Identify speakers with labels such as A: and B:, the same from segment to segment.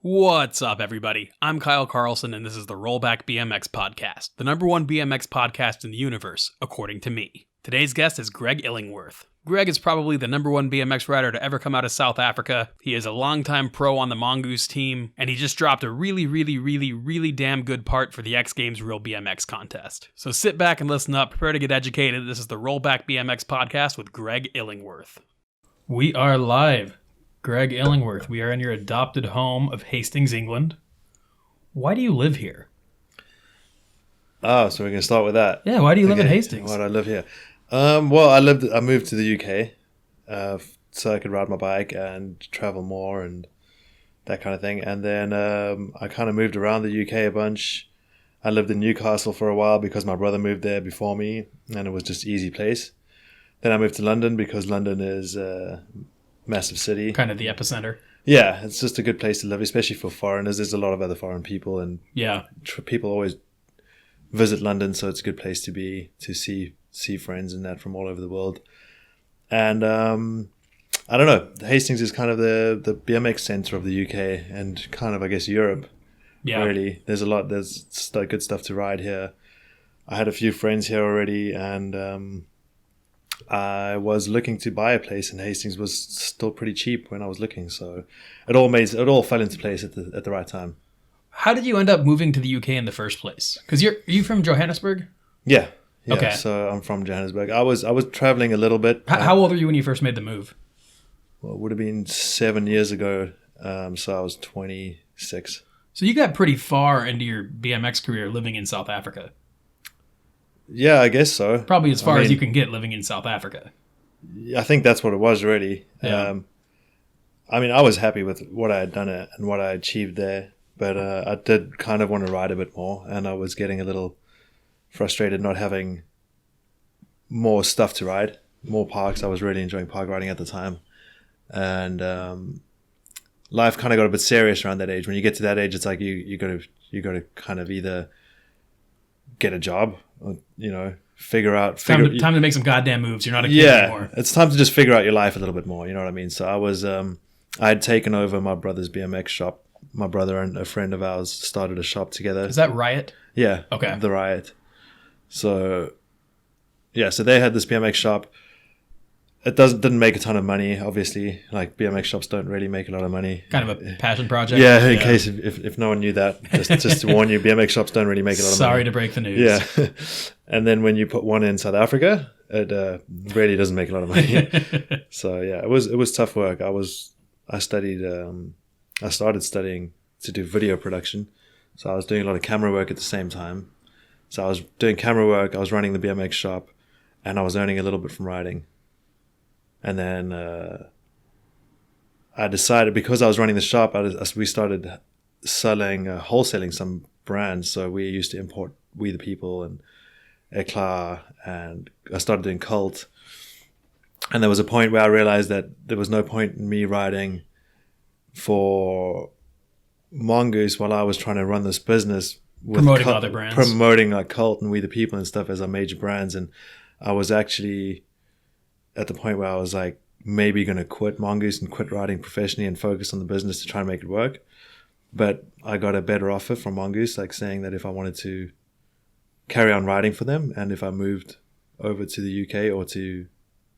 A: What's up, everybody? I'm Kyle Carlson, and this is the Rollback BMX Podcast, the number one BMX podcast in the universe, according to me. Today's guest is Greg Illingworth. Greg is probably the number one BMX rider to ever come out of South Africa. He is a longtime pro on the Mongoose team, and he just dropped a really damn good part for the X Games Real BMX contest. So sit back and listen up, prepare to get educated. This is the Rollback BMX Podcast with Greg Illingworth. We are live. Greg Illingworth, we are in your adopted home of Hastings, England. Why do you live here?
B: Oh, so we're going to start with that.
A: Yeah, why do you live in Hastings?
B: Why do I live here? Well, I moved to the UK so I could ride my bike and travel more and that kind of thing. And then I kind of moved around the UK a bunch. I lived in Newcastle for a while because my brother moved there before me, and it was just an easy place. Then I moved to London because London is massive city.
A: Kind of the epicenter.
B: Yeah, it's just a good place to live, especially for foreigners. There's a lot of other foreign people, and people always visit London, so it's a good place to be, to see friends and that from all over the world. And I don't know, Hastings is kind of the BMX center of the UK and kind of, I guess, Europe. Yeah, really. There's good stuff to ride here. I had a few friends here already, and I was looking to buy a place, and Hastings was still pretty cheap when I was looking, so it all fell into place at the right time.
A: How did you end up moving to the UK in the first place? Because are you from Johannesburg?
B: Yeah.
A: Okay.
B: So I'm from Johannesburg. I was traveling a little bit.
A: How old were you when you first made the move?
B: Well, it would have been 7 years ago. So I was 26.
A: So you got pretty far into your BMX career living in South Africa.
B: Yeah, I guess so.
A: Probably as far as you can get living in South Africa.
B: I think that's what it was, really.
A: Yeah.
B: I was happy with what I had done and what I achieved there, but I did kind of want to ride a bit more, and I was getting a little frustrated not having more stuff to ride, more parks. I was really enjoying park riding at the time, and life kind of got a bit serious around that age. When you get to that age, it's like you got to kind of either get a job, or, figure out
A: time to make some goddamn moves. You're not a kid anymore.
B: It's time to just figure out your life a little bit more. You know what I mean? So I was I had taken over my brother's BMX shop. My brother and a friend of ours started a shop together.
A: Is that Riot?
B: Yeah.
A: Okay.
B: The Riot. So they had this BMX shop. It didn't make a ton of money, obviously. Like, BMX shops don't really make a lot of money.
A: Kind of a passion project.
B: Yeah, in case if no one knew that, just to warn you, BMX shops don't really make a lot of money.
A: Sorry to break the news.
B: Yeah, and then when you put one in South Africa, it really doesn't make a lot of money. So yeah, it was tough work. I started studying to do video production, so I was doing a lot of camera work at the same time. So I was doing camera work, I was running the BMX shop, and I was earning a little bit from riding. And then I decided, because I was running the shop, we started wholesaling some brands. So we used to import We the People and Eclat, and I started doing Cult. And there was a point where I realized that there was no point in me riding for Mongoose while I was trying to run this business with
A: promoting other brands,
B: promoting like Cult and We the People and stuff as our major brands. And I was actually at the point where I was like maybe going to quit Mongoose and quit riding professionally and focus on the business to try and make it work. But I got a better offer from Mongoose, like saying that if I wanted to carry on riding for them, and if I moved over to the UK or to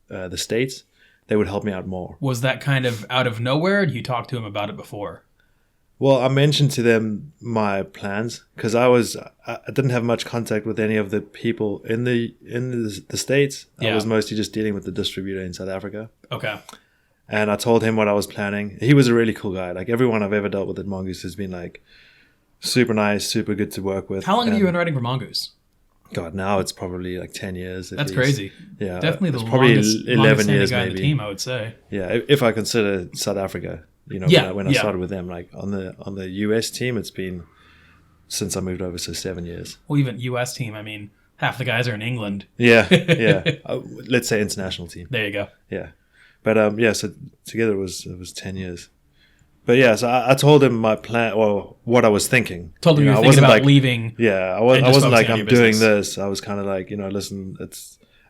B: the States, they would help me out more.
A: Was that kind of out of nowhere? Or did you talk to him about it before?
B: Well, I mentioned to them my plans because I didn't have much contact with any of the people in the States. Yeah. I was mostly just dealing with the distributor in South Africa.
A: Okay.
B: And I told him what I was planning. He was a really cool guy. Like, everyone I've ever dealt with at Mongoose has been like super nice, super good to work with.
A: How long have you been riding for Mongoose?
B: God, now it's probably like 10 years.
A: That's crazy.
B: Yeah.
A: Definitely the
B: probably
A: longest
B: 11 years
A: guy
B: maybe.
A: On the team, I would say.
B: Yeah, if I consider South Africa. When I started with them, like on the US team, it's been since I moved over, so 7 years.
A: Well, even US team, I mean, half the guys are in England.
B: Yeah. Let's say international team.
A: There you go.
B: Yeah, but so together it was 10 years. But yeah, so I told him my plan, or what I was thinking.
A: Told him you were thinking about leaving.
B: Yeah, I wasn't like, I'm doing this. I was kind of like, listen,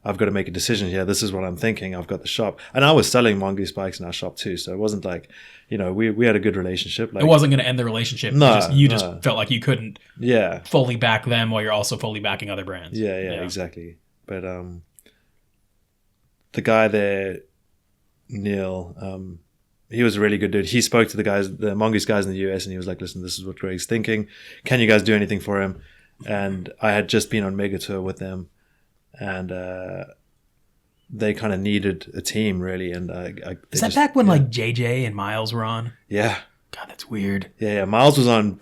B: I've got to make a decision here. This is what I'm thinking. I've got the shop. And I was selling Mongoose bikes in our shop too. So it wasn't like, we had a good relationship. Like,
A: it wasn't going to end the relationship.
B: No,
A: you just felt like you couldn't
B: yeah,
A: fully back them while you're also fully backing other brands.
B: Yeah, exactly. But the guy there, Neil, he was a really good dude. He spoke to the Mongoose guys in the US, and he was like, listen, this is what Greg's thinking. Can you guys do anything for him? And I had just been on Mega Tour with them, and they kind of needed a team, really. And
A: is that back when like JJ and Miles were on?
B: Yeah.
A: God, that's weird.
B: Yeah. Miles was on,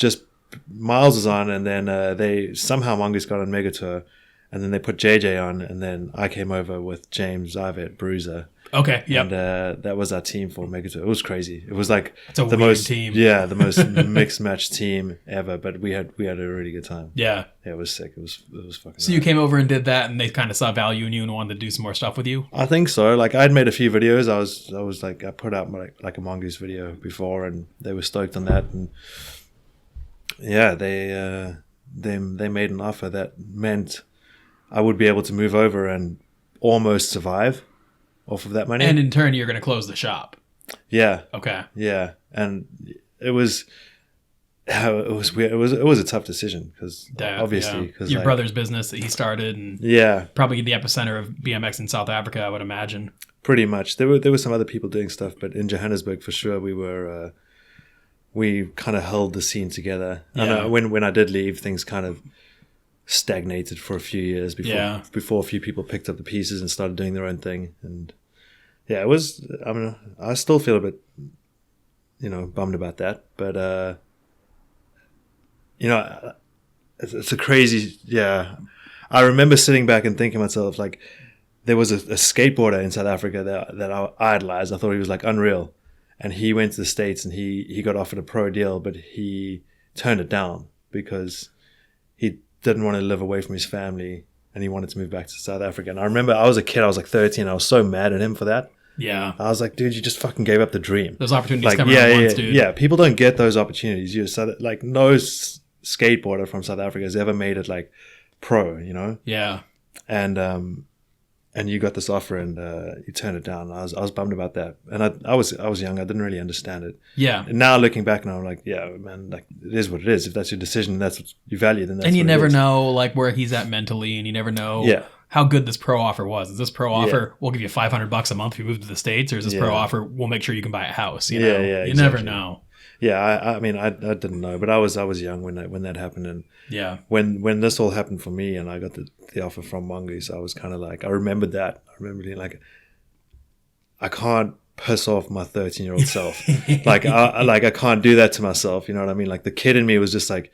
B: and then somehow Mongoose got on Mega Tour, and then they put JJ on, and then I came over with James Ivet, Bruiser.
A: Okay, yeah.
B: And that was our team for Mega Tour. It was crazy. It was like
A: the most team.
B: Yeah, the most mixed match team ever. But we had a really good time.
A: Yeah.
B: Yeah, it was sick. It was fucking.
A: So you came over and did that, and they kind of saw value in you and wanted to do some more stuff with you.
B: I think so. Like I'd made a few videos. I was like I put out like a Mongoose video before, and they were stoked on that. And yeah, they made an offer that meant I would be able to move over and almost survive off of that money.
A: And in turn, you're going to close the shop.
B: Yeah.
A: Okay.
B: Yeah. And it was weird. It was a tough decision because obviously because
A: your brother's business that he started, and probably the epicenter of BMX in South Africa, I would imagine.
B: Pretty much. There were some other people doing stuff, but in Johannesburg for sure we kind of held the scene together.
A: Yeah.
B: And when I did leave, things kind of stagnated for a few years before a few people picked up the pieces and started doing their own thing. And yeah, it was, I mean, I still feel a bit, bummed about that, but it's a crazy, I remember sitting back and thinking to myself, like, there was a skateboarder in South Africa that I idolized. I thought he was like unreal, and he went to the States and he got offered a pro deal, but he turned it down because he didn't want to live away from his family, and he wanted to move back to South Africa. And I remember I was a kid, I was like 13, I was so mad at him for that.
A: Yeah.
B: I was like, dude, you just fucking gave up the dream.
A: Those opportunities come around once, dude.
B: Yeah, people don't get those opportunities. No skateboarder from South Africa has ever made it like pro,
A: Yeah.
B: And you got this offer and you turned it down. I was bummed about that. And I was young. I didn't really understand it.
A: Yeah.
B: And now looking back, I'm like, yeah, man, like it is what it is. If that's your decision, that's what you value, then that's what it is.
A: And you never know like where he's at mentally, and you never know how good this pro offer was. Is this pro offer, we'll give you $500 a month if you move to the States, or is this pro offer, we'll make sure you can buy a house? You know? You never know.
B: Yeah, I mean, I didn't know, but I was young when that happened, and when this all happened for me, and I got the offer from Mongoose, I was kind of like, I remembered that. I remember being like, I can't piss off my 13-year-old self. I can't do that to myself. You know what I mean? Like the kid in me was just like,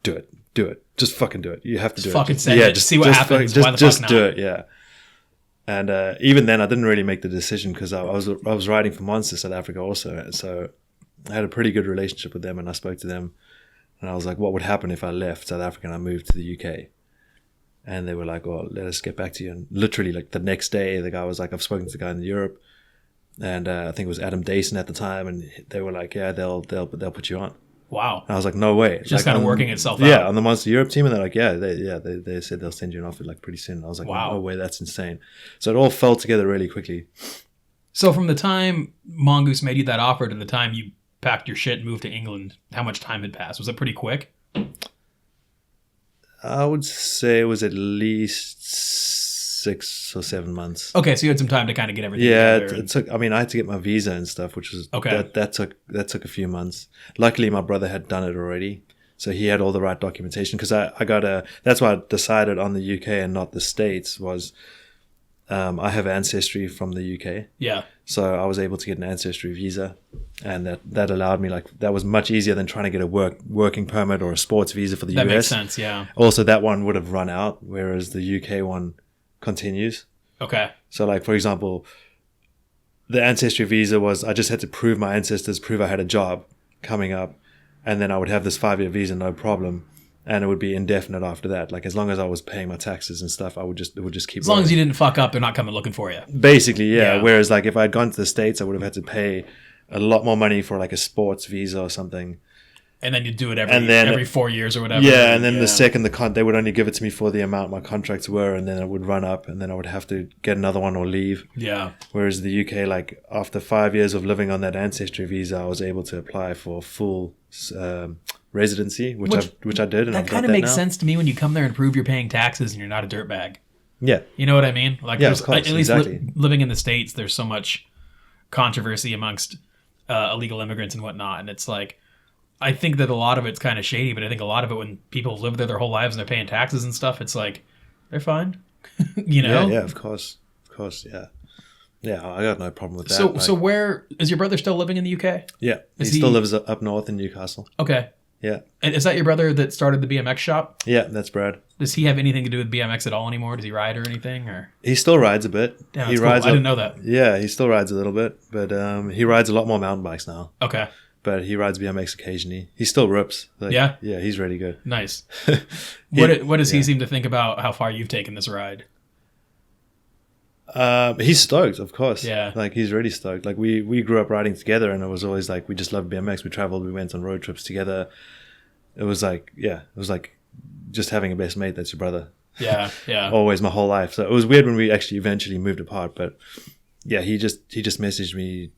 B: do it, just fucking do it. You have to do it.
A: Fucking send it. Just see what happens. Why the
B: just
A: fuck
B: do
A: not?
B: it. Yeah. And even then, I didn't really make the decision because I was riding for Monster South Africa also, so I had a pretty good relationship with them, and I spoke to them, and I was like, what would happen if I left South Africa and I moved to the UK? And they were like, well, let us get back to you. And literally, like the next day, the guy was like, I've spoken to the guy in Europe, and I think it was Adam Dayson at the time, and they were like, yeah, they'll put you on.
A: Wow.
B: And I was like, no way.
A: Just kind of working itself out.
B: Yeah, on the Monster Europe team, and they're like, they said they'll send you an offer like pretty soon. And I was like,
A: wow,
B: no way, that's insane. So it all fell together really quickly.
A: So from the time Mongoose made you that offer to the time you packed your shit and moved to England, how much time had passed? Was it pretty quick?
B: I would say it was at least 6 or 7 months.
A: Okay, so you had some time to kind of get everything together.
B: It took. I mean, I had to get my visa and stuff, which was
A: okay.
B: That took a few months. Luckily, my brother had done it already, so he had all the right documentation. Because I got a. That's why I decided on the UK and not the States was. I have ancestry from the UK.
A: Yeah.
B: So I was able to get an ancestry visa, and that allowed me, like, that was much easier than trying to get a working permit or a sports visa for the US.
A: That makes sense, yeah.
B: Also, that one would have run out, whereas the UK one continues.
A: Okay.
B: So, like, for example, the ancestry visa was, I just had to prove my ancestors, prove I had a job coming up, and then I would have this 5-year visa, no problem. And it would be indefinite after that. Like, as long as I was paying my taxes and stuff, it would just keep
A: as long as you didn't fuck up, they're not coming looking for you.
B: Basically, yeah. Whereas, like, if I'd gone to the States, I would have had to pay a lot more money for, like, a sports visa or something.
A: And then you do it every 4 years or whatever.
B: Yeah, and then the second they would only give it to me for the amount my contracts were, and then it would run up, and then I would have to get another one or leave.
A: Yeah.
B: Whereas the UK, like after 5 years of living on that ancestry visa, I was able to apply for full residency, which I did. And
A: that kind of makes sense to me when you come there and prove you're paying taxes and you're not a dirtbag.
B: Yeah.
A: You know what I mean? Like,
B: yeah, of course,
A: at least
B: exactly.
A: Living in the States, there's so much controversy amongst illegal immigrants and whatnot, and it's like, I think that a lot of it's kind of shady, but I think a lot of it, when people live there their whole lives and they're paying taxes and stuff, it's like, they're fine. You know?
B: Yeah, of course, yeah. Yeah, I got no problem with that.
A: So where is your brother still living in the UK?
B: Yeah, he still lives up north in Newcastle.
A: Okay.
B: Yeah.
A: And is that your brother that started the BMX shop?
B: Yeah, that's Brad.
A: Does he have anything to do with BMX at all anymore? Does he ride or anything? Or
B: he still rides a bit.
A: Yeah,
B: he
A: cool.
B: rides.
A: I didn't know that.
B: Yeah, he still rides a little bit, but he rides a lot more mountain bikes now.
A: Okay.
B: But he rides BMX occasionally. He still rips. Like,
A: yeah?
B: Yeah, he's really good.
A: Nice. What does he seem to think about how far you've taken this ride?
B: He's stoked, of course.
A: Yeah.
B: Like, he's really stoked. Like, we grew up riding together, and it was always like, we just loved BMX. We traveled, we went on road trips together. It was like, just having a best mate that's your brother.
A: Yeah, yeah.
B: Always my whole life. So it was weird when we actually eventually moved apart. But yeah, he just messaged me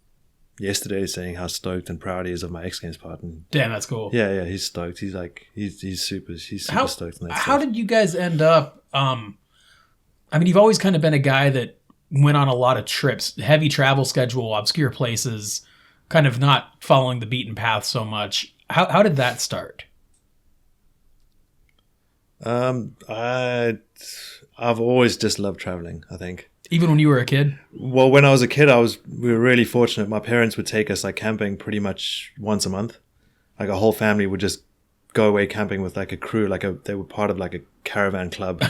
B: yesterday saying how stoked and proud he is of my X Games part. And
A: damn, that's cool.
B: Yeah, he's stoked. He's like he's super stoked on that
A: How did you guys end up? I mean, you've always kind of been a guy that went on a lot of trips, heavy travel schedule, obscure places, kind of not following the beaten path so much. How did that start?
B: I've always just loved traveling, I think.
A: Even when you were a kid?
B: Well, when I was a kid, we were really fortunate. My parents would take us like camping pretty much once a month. Like a whole family would just go away camping with like a crew, they were part of like a caravan club.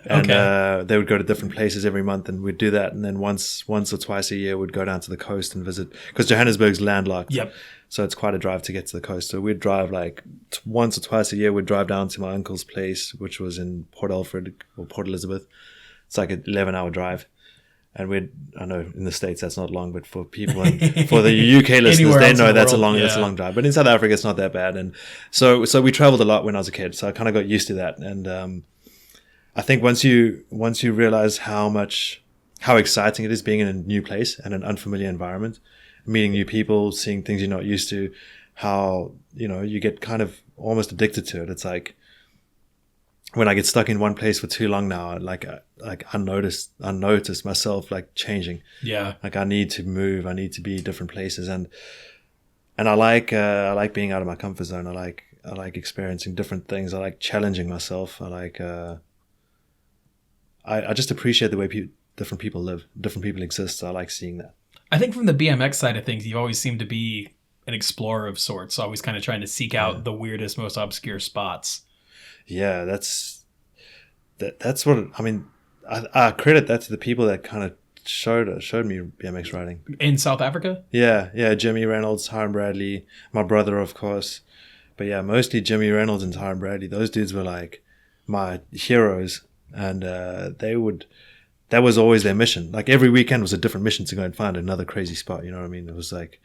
B: And
A: Okay.
B: They would go to different places every month, and we'd do that. And then once or twice a year, we'd go down to the coast and visit, because Johannesburg's landlocked.
A: Yep.
B: So it's quite a drive to get to the coast. So we'd drive like once or twice a year. We'd drive down to my uncle's place, which was in Port Alfred or Port Elizabeth. It's like an 11-hour drive. And I know in the States that's not long, but for people for the UK listeners, they know that's a long drive. But in South Africa, it's not that bad. And so we traveled a lot when I was a kid. So I kind of got used to that. And I think once you realize how exciting it is being in a new place and an unfamiliar environment, meeting new people, seeing things you're not used to, how, you get kind of almost addicted to it. It's like when I get stuck in one place for too long now, I notice myself like changing.
A: Yeah.
B: Like I need to move. I need to be different places. And I like being out of my comfort zone. I like experiencing different things. I like challenging myself. I just appreciate the way different people live, different people exist. So I like seeing that.
A: I think from the BMX side of things, you always seem to be an explorer of sorts, always kind of trying to seek out the weirdest, most obscure spots.
B: Yeah, that's what I mean. I credit that to the people that kind of showed me BMX riding
A: In South Africa?
B: Yeah, Jimmy Reynolds, Tyron Bradley, my brother, of course. But yeah, mostly Jimmy Reynolds and Tyron Bradley. Those dudes were like my heroes, and that was always their mission. Like every weekend was a different mission to go and find another crazy spot. You know what I mean? It was like.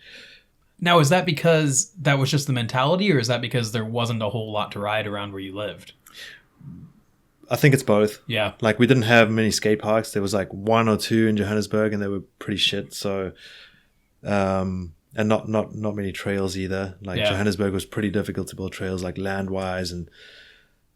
A: Now, is that because that was just the mentality, or is that because there wasn't a whole lot to ride around where you lived?
B: I think it's both.
A: Yeah.
B: Like we didn't have many skate parks. There was like one or two in Johannesburg, and they were pretty shit. So, and not many trails either. Like Johannesburg was pretty difficult to build trails, like land wise, and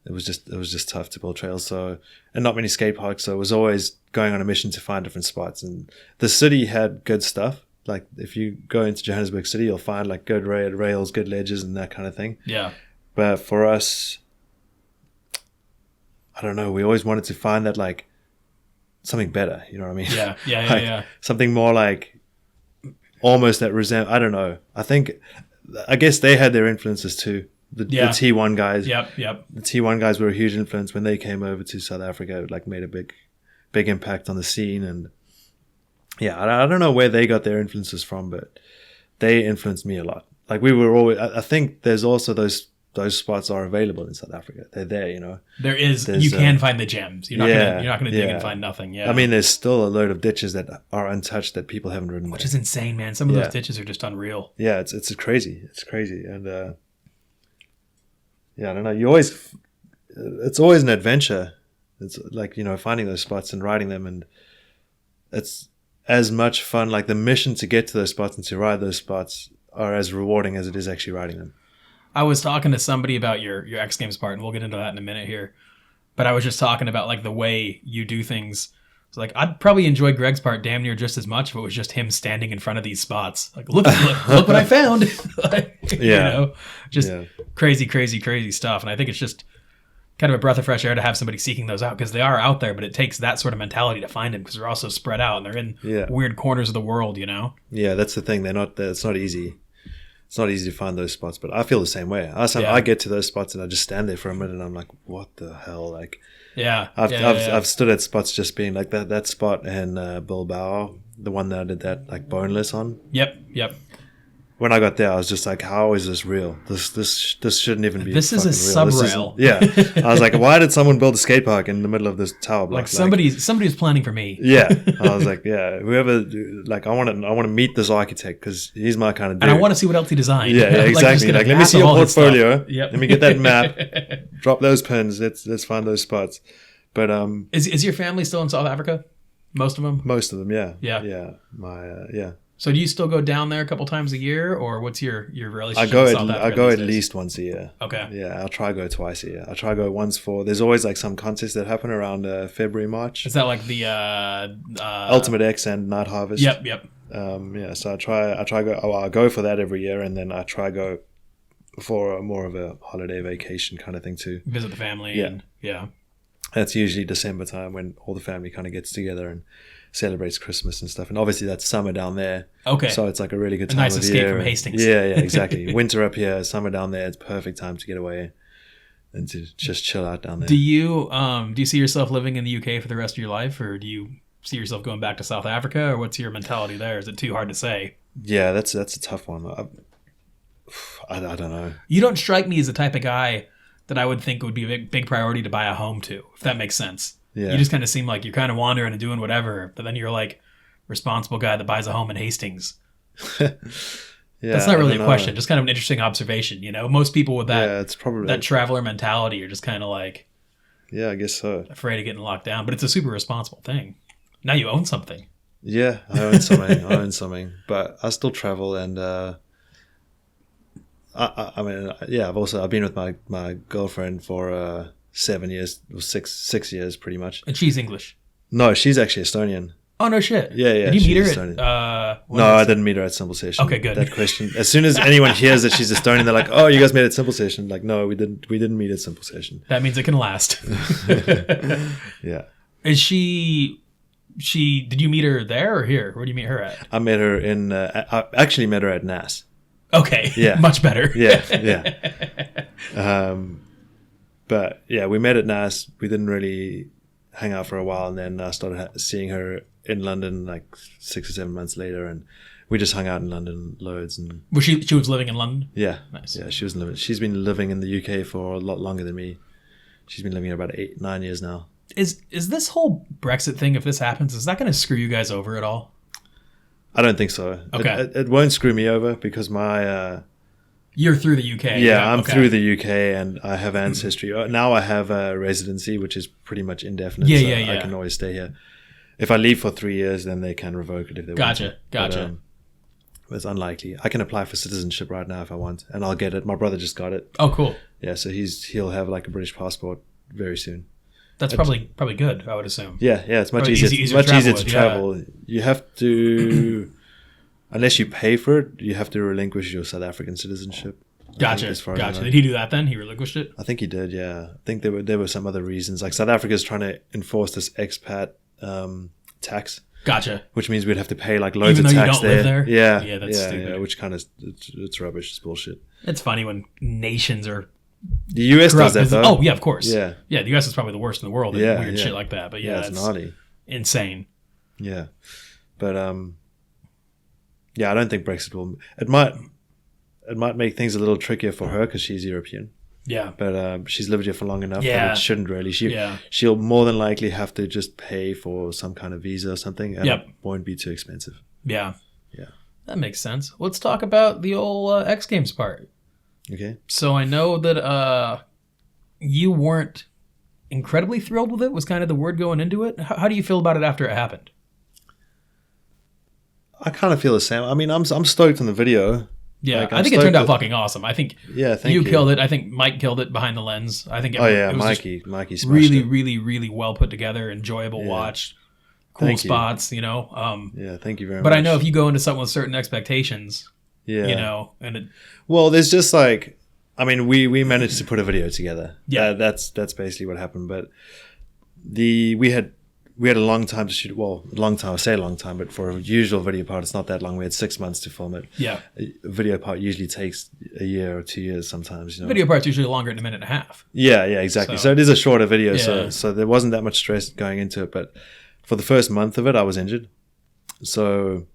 B: it was just tough to build trails. So, and not many skate parks. So it was always going on a mission to find different spots. And the city had good stuff. Like if you go into Johannesburg City, you'll find like good rails, good ledges, and that kind of thing.
A: Yeah.
B: But for us, I don't know. We always wanted to find that like something better. You know what I mean?
A: Yeah.
B: Yeah. Something more like almost that I don't know. I guess they had their influences too. The T1 guys.
A: Yep.
B: The T1 guys were a huge influence when they came over to South Africa. It like made a big impact on the scene. And yeah, I don't know where they got their influences from, but they influenced me a lot. Like we were always. I think there's also those spots are available in South Africa. They're there,
A: There is. You can find the gems. You're not gonna dig and find nothing. Yeah.
B: I mean, there's still a load of ditches that are untouched that people haven't ridden.
A: Which is insane, man. Some of those ditches are just unreal.
B: Yeah, it's crazy. It's crazy, and I don't know. It's always an adventure. It's like, finding those spots and riding them, and it's as much fun. Like the mission to get to those spots and to ride those spots are as rewarding as it is actually riding them.
A: I was talking to somebody about your X Games part, and we'll get into that in a minute here. But I was just talking about like the way you do things. So like I'd probably enjoy Greg's part damn near just as much if it was just him standing in front of these spots. Like look what I found. Crazy stuff. And I think it's just kind of a breath of fresh air to have somebody seeking those out, because they are out there, but it takes that sort of mentality to find them, because they're also spread out and they're in weird corners of the world,
B: Yeah, that's the thing. It's not easy. It's not easy to find those spots, but I feel the same way. I get to those spots and I just stand there for a minute and I'm like, what the hell? Like, I've stood at spots just being like that spot in Bilbao, the one that I did that like boneless on.
A: Yep.
B: When I got there, I was just like, how is this real? This shouldn't even be.
A: This is a sub-rail.
B: I was like, why did someone build a skate park in the middle of this tower block?
A: Like somebody's planning for me.
B: Yeah, I was like, whoever. Like, I want to meet this architect because he's my kind of dude.
A: And I want to see what else he designed.
B: Yeah, exactly. Like, let me see your portfolio.
A: Yep.
B: Let me get that map. Drop those pins. Let's find those spots. But
A: is your family still in South Africa? Most of them.
B: Most of them, yeah.
A: Yeah. So do you still go down there a couple times a year, or what's your relationship
B: with
A: South Africa?
B: I go at least once a year.
A: Okay.
B: Yeah, I'll try to go twice a year. I try to go once there's always like some contests that happen around February, March.
A: Is that like the
B: Ultimate X and Night Harvest?
A: Yep.
B: So I go for that every year, and then I try go for more of a holiday vacation kind of thing too.
A: Visit the family. Yeah.
B: That's usually December time when all the family kind of gets together and celebrates Christmas and stuff, and obviously that's summer down there.
A: Okay.
B: So it's like a really good time.
A: Nice
B: of
A: escape
B: year.
A: from Hastings.
B: Yeah, exactly. Winter up here, summer down there. It's perfect time to get away and to just chill out down there.
A: Do you see yourself living in the UK for the rest of your life, or do you see yourself going back to South Africa, or what's your mentality there? Is it too hard to say?
B: Yeah, that's a tough one. I don't know.
A: You don't strike me as the type of guy that I would think would be a big priority to buy a home to, if that makes sense.
B: Yeah.
A: You just kind of seem like you're kind of wandering and doing whatever, but then you're like responsible guy that buys a home in Hastings. That's not really a question, just kind of an interesting observation. Most people with it's probably that traveler mentality are just kind of like,
B: I guess so,
A: afraid of getting locked down. But it's a super responsible thing. Now you own something.
B: Yeah, I own something, but I still travel, and I've been with my girlfriend for 7 years or six years pretty much.
A: And she's English?
B: No, she's actually Estonian.
A: Oh, no shit.
B: Yeah.
A: Did you meet her
B: at... No, I didn't meet her at Simple Session.
A: Okay, good.
B: That question, as soon as anyone hears that she's Estonian, they're like, oh, you guys met at Simple Session. Like, no, we didn't meet at Simple Session.
A: That means it can last.
B: Yeah.
A: Is she... Did you meet her there or here? Where did you meet her at?
B: I met her I actually met her at NAS.
A: Okay.
B: Yeah.
A: Much better.
B: Yeah. But yeah, we met at NAS. We didn't really hang out for a while, and then I started seeing her in London like 6 or 7 months later, and we just hung out in London loads. And
A: she was living in London?
B: Yeah.
A: Nice.
B: Yeah, she's been living in the UK for a lot longer than me. She's been living here about 8-9 years now.
A: Is this whole Brexit thing, if this happens, is that going to screw you guys over at all?
B: I don't think so.
A: Okay.
B: It won't screw me over because my...
A: You're through the UK.
B: Yeah, I'm through the UK, and I have ancestry. Now I have a residency, which is pretty much indefinite.
A: Yeah.
B: I can always stay here. If I leave for 3 years, then they can revoke it if they want.
A: Gotcha.
B: But it's unlikely. I can apply for citizenship right now if I want, and I'll get it. My brother just got it.
A: Oh, cool.
B: Yeah, so he'll have like a British passport very soon.
A: That's probably good, I would assume.
B: Yeah, it's much easier to travel. You have to... Unless you pay for it, you have to relinquish your South African citizenship.
A: Gotcha. Did he do that then? He relinquished it?
B: I think he did, yeah. I think there were some other reasons. Like South Africa is trying to enforce this expat tax.
A: Gotcha.
B: Which means we'd have to pay like loads
A: of
B: tax
A: there. Even though you don't live there?
B: Yeah.
A: Yeah, that's stupid.
B: Yeah, which kind of, it's rubbish. It's bullshit.
A: It's funny when nations are...
B: The US does that though.
A: Oh, yeah, of course.
B: Yeah,
A: the US is probably the worst in the world at weird shit like that. But
B: it's gnarly.
A: Insane.
B: Yeah. But I don't think Brexit will... It might make things a little trickier for her because she's European.
A: Yeah.
B: But she's lived here for long enough
A: that
B: it shouldn't really. She'll more than likely have to just pay for some kind of visa or something, and it won't be too expensive.
A: Yeah.
B: Yeah.
A: That makes sense. Let's talk about the old X Games part.
B: Okay.
A: So I know that you weren't incredibly thrilled with it, was kind of the word going into it. How do you feel about it after it happened?
B: I kind of feel the same. I mean, I'm stoked on the video.
A: Yeah,
B: like,
A: I think it turned out fucking awesome. I think
B: thank
A: you killed it. I think Mike killed it behind the lens. I think it was
B: Mikey smashed
A: really,
B: it.
A: really, really well put together, enjoyable watch, cool
B: Thank
A: spots,
B: you know. Thank you very much.
A: But I know if you go into something with certain expectations,
B: yeah,
A: you know, and
B: well, there's just like, I mean, we managed to put a video together.
A: Yeah,
B: that's basically what happened. But we had a long time to shoot. Well, a long time. I say a long time, but for a usual video part, it's not that long. We had 6 months to film it.
A: Yeah,
B: a video part usually takes a year or 2 years sometimes. You know,
A: video part's usually longer than a minute and a half.
B: Yeah, exactly. So it is a shorter video.
A: Yeah.
B: So there wasn't that much stress going into it. But for the first month of it, I was injured. So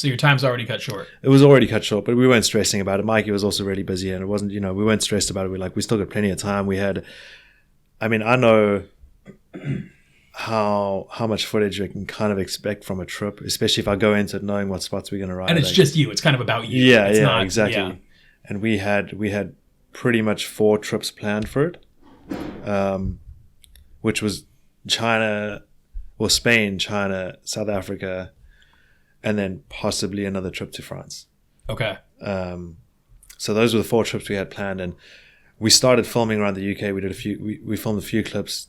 A: your time's already cut short.
B: it was already cut short, but we weren't stressing about it. Mikey was also really busy, and it wasn't, you know, we weren't stressed about it. We still got plenty of time. I know how much footage we can kind of expect from a trip, especially if I go into it knowing what spots we're going to ride.
A: And it's just you. It's kind of about you.
B: Yeah,
A: it's not,
B: exactly.
A: Yeah.
B: And we had pretty much 4 trips planned for it, which was Spain, China, South Africa, and then possibly another trip to France.
A: Okay.
B: So those were the 4 trips we had planned, and we started filming around the UK. We filmed a few clips.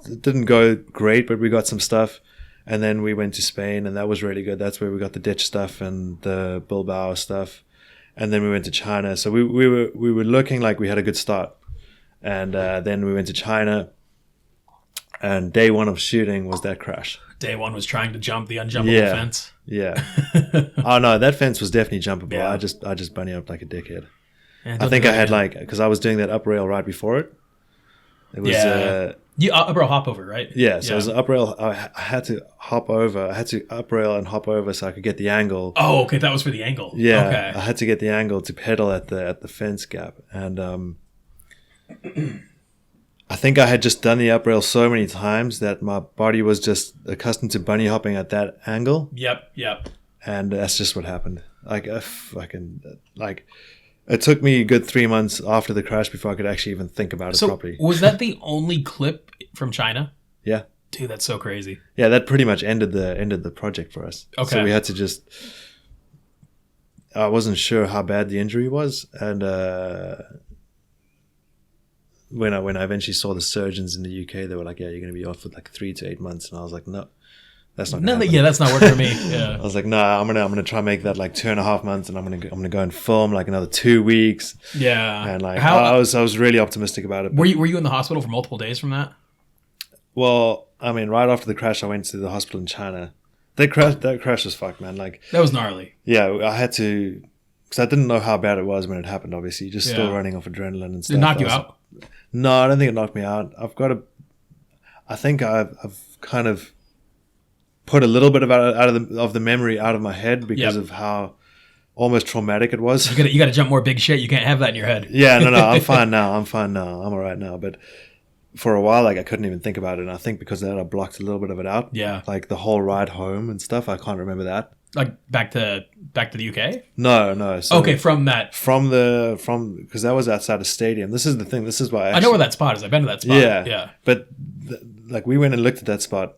B: It didn't go great, but we got some stuff. And then we went to Spain, and that was really good. That's where we got the ditch stuff and the Bilbao stuff. And then we went to China. So we were looking like we had a good start. And then we went to China, and day 1 of shooting was that crash.
A: Day 1 was trying to jump the unjumpable fence.
B: Yeah. Oh no, that fence was definitely jumpable.
A: Yeah.
B: I just bunny up like a dickhead.
A: Yeah,
B: I think I had because I was doing that up rail right before it. It was
A: you up rail hop over, right?
B: Yeah, so it was an up rail. I had to hop over. I had to up rail and hop over so I could get the angle.
A: Oh, okay, that was for the angle.
B: Yeah,
A: okay.
B: I had to get the angle to pedal at the fence gap, and I think I had just done the up rail so many times that my body was just accustomed to bunny hopping at that angle.
A: Yep.
B: And that's just what happened. It took me a good 3 months after the crash before I could actually even think about it properly.
A: Was that the only clip from China?
B: Yeah.
A: Dude, that's so crazy.
B: Yeah, that pretty much ended the project for us.
A: Okay.
B: So we had to I wasn't sure how bad the injury was, and when I eventually saw the surgeons in the UK, they were like, "Yeah, you're going to be off for like 3 to 8 months," and I was like, "No, that's not."
A: Yeah, that's not working for me. Yeah.
B: I was like, "Nah, I'm gonna try and make that like 2.5 months, and I'm gonna go and film like another 2 weeks."
A: Yeah.
B: And like I was really optimistic about it.
A: Were you in the hospital for multiple days from that?
B: Well, I mean, right after the crash, I went to the hospital in China. That crash was fucked, man. Like
A: that was gnarly.
B: Yeah, I had to, because I didn't know how bad it was when it happened. Obviously, just still running off adrenaline and stuff.
A: Did it knock you out?
B: No, I don't think it knocked me out. I think I've kind of put a little bit of the memory out of my head because of how almost traumatic it was.
A: You got to jump more big shit. You can't have that in your head.
B: Yeah, no, I'm fine now. I'm all right now. But for a while, like I couldn't even think about it. And I think because of that, I blocked a little bit of it out.
A: Yeah,
B: like the whole ride home and stuff. I can't remember that.
A: Like back to the UK?
B: No. So
A: okay, from
B: because that was outside a stadium. This is the thing. This is why
A: I know where that spot is. I've been to that spot. Yeah.
B: But like we went and looked at that spot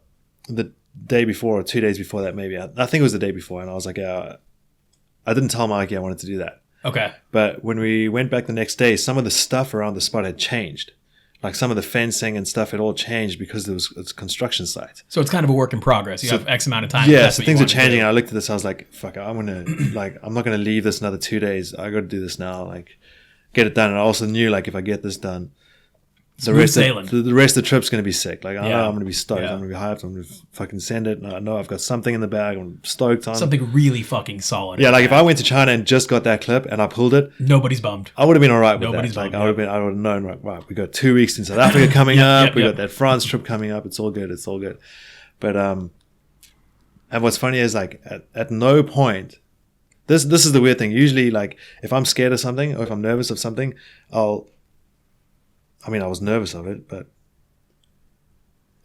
B: the day before or 2 days before that, maybe. I think it was the day before, and I was like, I didn't tell Mikey I wanted to do that.
A: Okay.
B: But when we went back the next day, some of the stuff around the spot had changed. Like some of the fencing and stuff had all changed because it's a construction site.
A: So it's kind of a work in progress. You have X amount of time.
B: Yeah, so things are changing. And I looked at this, I was like, fuck, I'm not gonna leave this another 2 days. I gotta do this now, like get it done. And I also knew like if I get this done, the rest of the trip's going to be sick. Like, I know I'm going to be stoked. I'm going to be hyped. I'm going to fucking send it. And I know I've got something in the bag I'm stoked on.
A: Something really fucking solid.
B: Yeah, like if I went to China and just got that clip and I pulled it.
A: Nobody's bummed.
B: I would have been all right with
A: Nobody's
B: that.
A: bummed.
B: Like, I would have known, right, we got 2 weeks in South Africa coming up. We got that France trip coming up. It's all good. It's all good. But, and what's funny is like at no point, this is the weird thing. Usually, like if I'm scared of something or if I'm nervous of something, I was nervous of it, but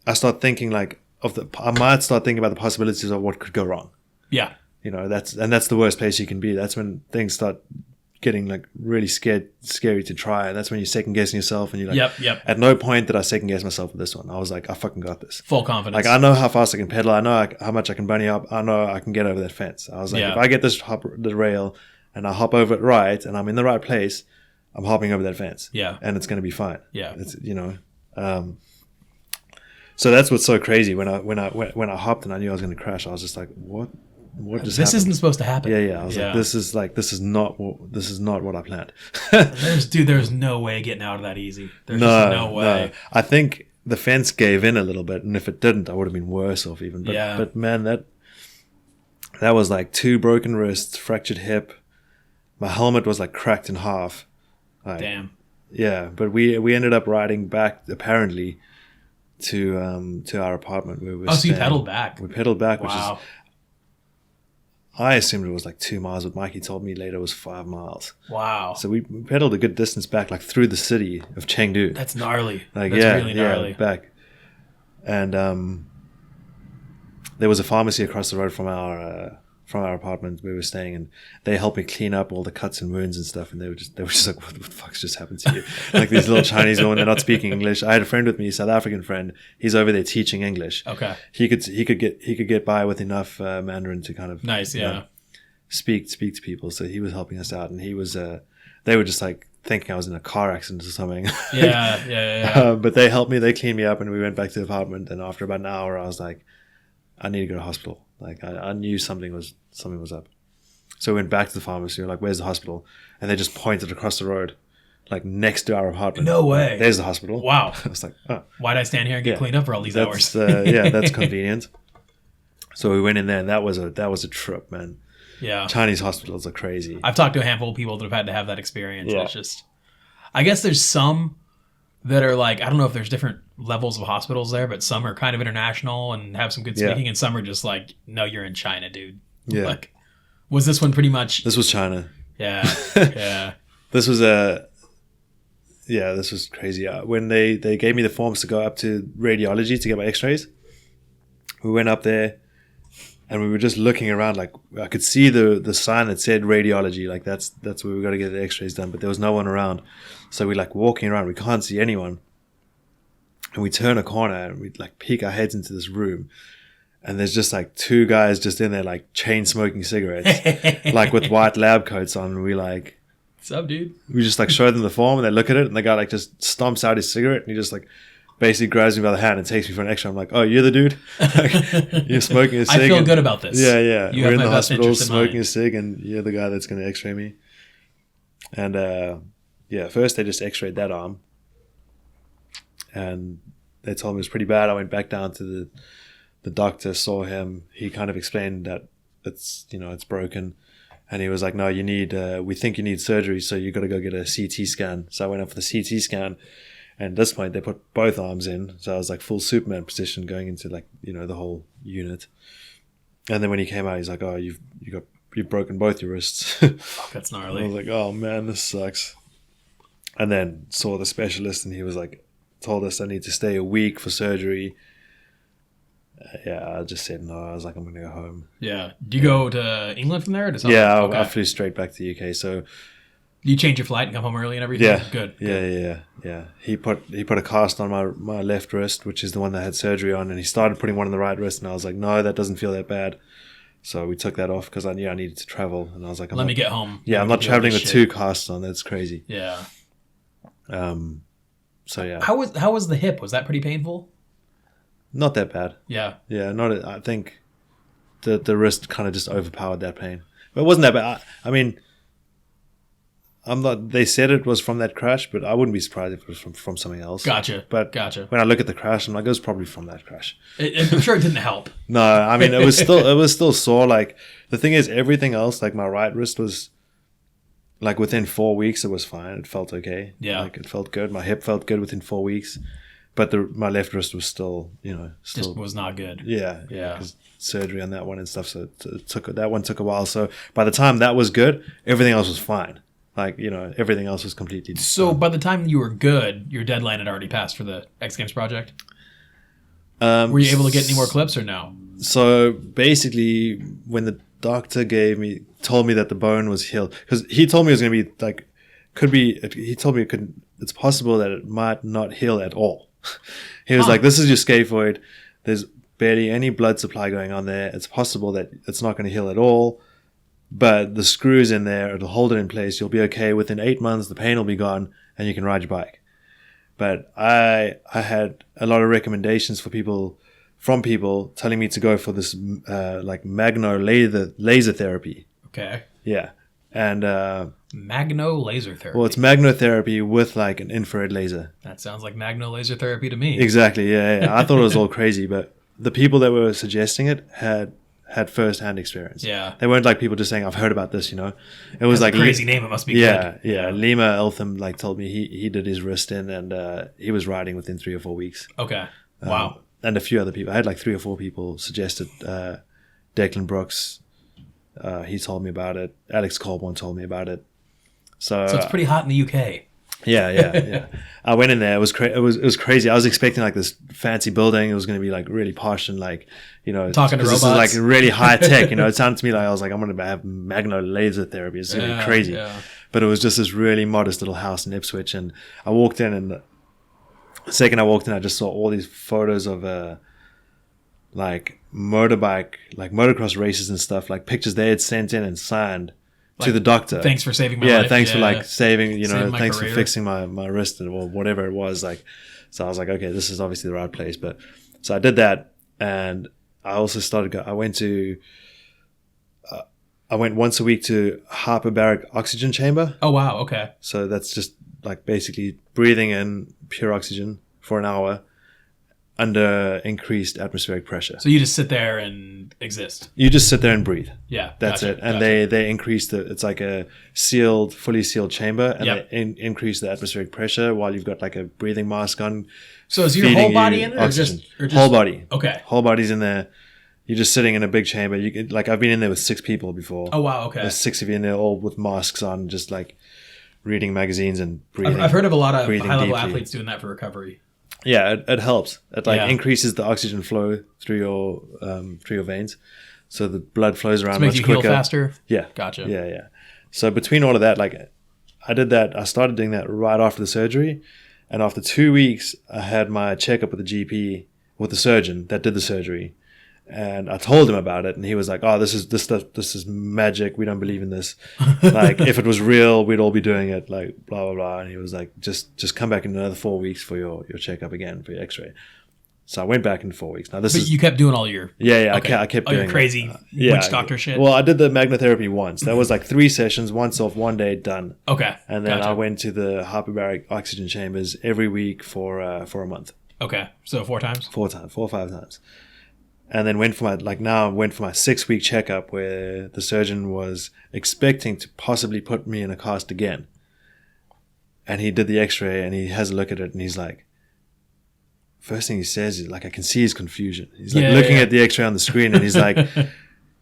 B: I start thinking I might start thinking about the possibilities of what could go wrong.
A: Yeah.
B: You know, that's the worst place you can be. That's when things start getting like really scary to try. And that's when you're second guessing yourself, and you're like,
A: yep.
B: At no point did I second guess myself with this one. I was like, I fucking got this.
A: Full confidence.
B: Like, I know how fast I can pedal. I know how much I can bunny up. I know I can get over that fence. I was like, if I get the rail and I hop over it right, and I'm in the right place, I'm hopping over that fence.
A: Yeah.
B: And it's going to be fine.
A: Yeah.
B: It's, so that's what's so crazy. When I hopped and I knew I was going to crash, I was just like, what just happened?
A: Isn't supposed to happen.
B: Yeah. I was like, this is not what I planned.
A: There's no way getting out of that easy. There's just no way.
B: No. I think the fence gave in a little bit, and if it didn't, I would have been worse off even. But man, that was like 2 broken wrists, fractured hip. My helmet was like cracked in half. Like,
A: damn.
B: Yeah, but we ended up riding back apparently to our apartment where we were
A: so you
B: staying.
A: pedaled back.
B: We pedaled back,
A: Wow.
B: which is, I assumed it was like 2 miles, but Mikey told me later it was 5 miles.
A: Wow.
B: So we pedaled a good distance back, like through the city of Chengdu.
A: That's gnarly.
B: Like,
A: That's really gnarly.
B: Back. And there was a pharmacy across the road from our apartment where we were staying, and they helped me clean up all the cuts and wounds and stuff. And they were just like, "What the fuck's just happened to you?" Like these little Chinese women, they're not speaking English. I had a friend with me, a South African friend. He's over there teaching English.
A: Okay.
B: He could get by with enough Mandarin to kind of speak to people. So he was helping us out, and he was. They were just like thinking I was in a car accident or something.
A: Yeah.
B: But they helped me. They cleaned me up, and we went back to the apartment. And after about an hour, I was like, I need to go to hospital. Like I knew something was up. So we went back to the pharmacy. We were like, where's the hospital? And they just pointed across the road, like next to our apartment.
A: No way.
B: Like, there's the hospital.
A: Wow.
B: I was like, oh.
A: Why'd I stand here and get cleaned up for all these hours?
B: That's convenient. So we went in there, and that was a trip, man.
A: Yeah.
B: Chinese hospitals are crazy.
A: I've talked to a handful of people that have had to have that experience.
B: Yeah.
A: It's just, I guess there's some that are like, I don't know if there's different levels of hospitals there, but some are kind of international and have some good speaking, and some are just like, no, you're in China, dude.
B: Yeah.
A: Like, was this one pretty much?
B: This was China.
A: Yeah. Yeah.
B: This was crazy. When they gave me the forms to go up to radiology to get my x-rays, we went up there and we were just looking around. Like, I could see the sign that said radiology. Like, that's where we got to get the x-rays done, but there was no one around. So we're like walking around. We can't see anyone. And we turn a corner and we like peek our heads into this room. And there's just like 2 guys just in there, like chain smoking cigarettes, like with white lab coats on. And we like,
A: what's up, dude?
B: We just like show them the form, and they look at it, and the guy like just stomps out his cigarette, and he just like basically grabs me by the hand and takes me for an x-ray. I'm like, oh, you're the dude? Like, you're smoking a cig.
A: I feel good about this.
B: Yeah.
A: You
B: We're
A: have
B: in
A: my
B: the
A: best
B: hospital
A: interest in
B: smoking
A: mind.
B: a cig, and you're the guy that's going to x-ray me. And first they just x-rayed that arm, and they told me it was pretty bad. I went back down to the doctor, saw him. He kind of explained that it's broken. And he was like, no, we think you need surgery, so you got to go get a CT scan. So I went up for the CT scan. And at this point, they put both arms in. So I was like full Superman position going into like, the whole unit. And then when he came out, he's like, oh, you've broken both your wrists.
A: Fuck, that's gnarly.
B: I was like, oh man, this sucks. And then saw the specialist, and he was like, told us I need to stay a week for surgery. I just said no. I was like, I'm going to go home.
A: Yeah. Do you go to England from there? Or to
B: I flew straight back to the UK. So
A: you change your flight and come home early and everything?
B: Yeah.
A: Good.
B: Yeah. He put a cast on my left wrist, which is the one that I had surgery on, and he started putting one on the right wrist, and I was like, no, that doesn't feel that bad. So we took that off because I knew I needed to travel, and I was like,
A: let me get home.
B: Yeah, I'm not traveling with 2 casts on. That's crazy.
A: Yeah.
B: So yeah.
A: How was the hip? Was that pretty painful?
B: Not that bad.
A: Yeah.
B: Yeah, I think the wrist kind of just overpowered that pain. But it wasn't that bad. I mean, they said it was from that crash, but I wouldn't be surprised if it was from something else.
A: Gotcha.
B: When I look at the crash, I'm like, it was probably from that crash.
A: I'm sure it didn't help.
B: No, I mean, it was still sore. Like, the thing is, everything else, like my right wrist was, like, within 4 weeks, it was fine. It felt okay.
A: Yeah.
B: Like, it felt good. My hip felt good within 4 weeks. But my left wrist was still,
A: just was not good.
B: Yeah. Because surgery on that one and stuff. So that one took a while. So by the time that was good, everything else was fine. Like, everything else was completely.
A: So by the time you were good, your deadline had already passed for the X Games project? Were you able to get any more clips or no?
B: So basically, when doctor told me that the bone was healed, because he told me it was going to be like, he told me it's possible that it might not heal at all. He was like, this is your scaphoid. There's barely any blood supply going on there. It's possible that it's not going to heal at all, but the screws in there, it'll hold it in place. You'll be okay. Within 8 months, the pain will be gone and you can ride your bike. But I had a lot of recommendations from people telling me to go for this like magno laser therapy.
A: Okay.
B: Yeah. And
A: magno laser therapy.
B: Well, it's magnotherapy with like an infrared laser.
A: That sounds like magno laser therapy to me.
B: Exactly. Yeah. I thought it was all crazy, but the people that were suggesting it had first-hand experience.
A: Yeah.
B: They weren't like people just saying, I've heard about this, you know. It was like
A: a crazy name. It must be good.
B: Yeah. Lima Eltham like told me he did his wrist in, and he was riding within 3 or 4 weeks.
A: Okay. Wow.
B: And a few other people. I had like 3 or 4 people suggested. Declan Brooks, he told me about it. Alex Colborne told me about it. So
A: it's pretty hot in the UK.
B: Yeah. I went in there. It was crazy. I was expecting like this fancy building. It was going to be like really posh and like, you know,
A: talking to robots.
B: This is like really high tech. You know, it sounded to me like I was like, I'm going to have magno laser therapy. It's going to be crazy. Yeah. But it was just this really modest little house in Ipswich, and I walked in, and the second I walked in, I just saw all these photos of like motocross races and stuff, like pictures they had sent in and signed to the doctor.
A: Thanks for saving my life.
B: Yeah, thanks for like saving, you know,
A: Saving my
B: thanks
A: career.
B: for fixing my wrist or whatever it was. Like, so I was like, okay, this is obviously the right place. But so I did that, and I also I went once a week to hyperbaric oxygen chamber.
A: Oh wow, okay.
B: So that's just like basically breathing in pure oxygen for an hour under increased atmospheric pressure.
A: So you just sit there and exist.
B: You just sit there and breathe.
A: Yeah,
B: that's it. And they increase it's like a fully sealed chamber, and they increase the atmospheric pressure while you've got like a breathing mask on.
A: So is your whole body in there, or just
B: whole body?
A: Okay,
B: whole body's in there. You're just sitting in a big chamber. You can, like, I've been in there with 6 people before.
A: Oh wow, okay.
B: There's 6 of you in there, all with masks on, just like reading magazines and breathing.
A: I've heard of a lot of
B: high-level
A: deeply. Athletes doing that for recovery.
B: Yeah, it helps. It increases the oxygen flow through your veins, so the blood flows around much quicker.
A: Heal faster.
B: Yeah,
A: gotcha.
B: Yeah. So between all of that, like, I did that. I started doing that right after the surgery, and after 2 weeks, I had my checkup with the GP, with the surgeon that did the surgery. And I told him about it, and he was like, "Oh, this is magic. We don't believe in this. Like, if it was real, we'd all be doing it. Like, blah blah blah." And he was like, "Just come back in another 4 weeks for your checkup again, for your X-ray." So I went back in 4 weeks. Now but
A: you kept doing all your
B: okay. I kept doing
A: your crazy witch doctor shit.
B: Well, I did the magnotherapy once. That was like 3 sessions, once off, 1 day, done.
A: Okay,
B: and then I went to the hyperbaric oxygen chambers every week for a month.
A: Okay, so 4 times,
B: 4 or 5 times. And then went for my 6-week checkup, where the surgeon was expecting to possibly put me in a cast again. And he did the X-ray, and he has a look at it, and he's like, first thing he says is like, I can see his confusion. He's like looking at the X-ray on the screen, and he's like,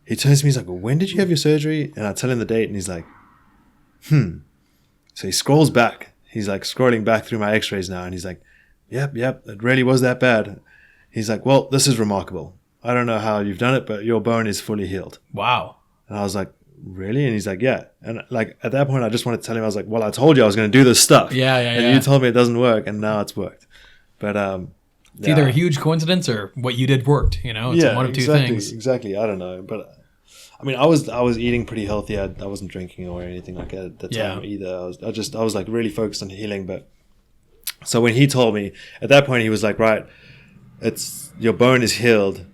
B: he turns to me, he's like, when did you have your surgery? And I tell him the date, and he's like, So he scrolls back. He's like scrolling back through my X-rays now, and he's like, yep, it really was that bad. He's like, well, this is remarkable. I don't know how you've done it, but your bone is fully healed.
A: Wow.
B: And I was like, really? And he's like, yeah. And like, at that point, I just wanted to tell him, I was like, well, I told you I was going to do this stuff.
A: Yeah.
B: And you told me it doesn't work, and now it's worked. But
A: it's either a huge coincidence or what you did worked. You know, it's one of two things.
B: Exactly. I don't know, but I mean, I was eating pretty healthy. I wasn't drinking or anything like that at the time either. I was like really focused on healing. But so when he told me at that point, he was like, right, it's your bone is healed.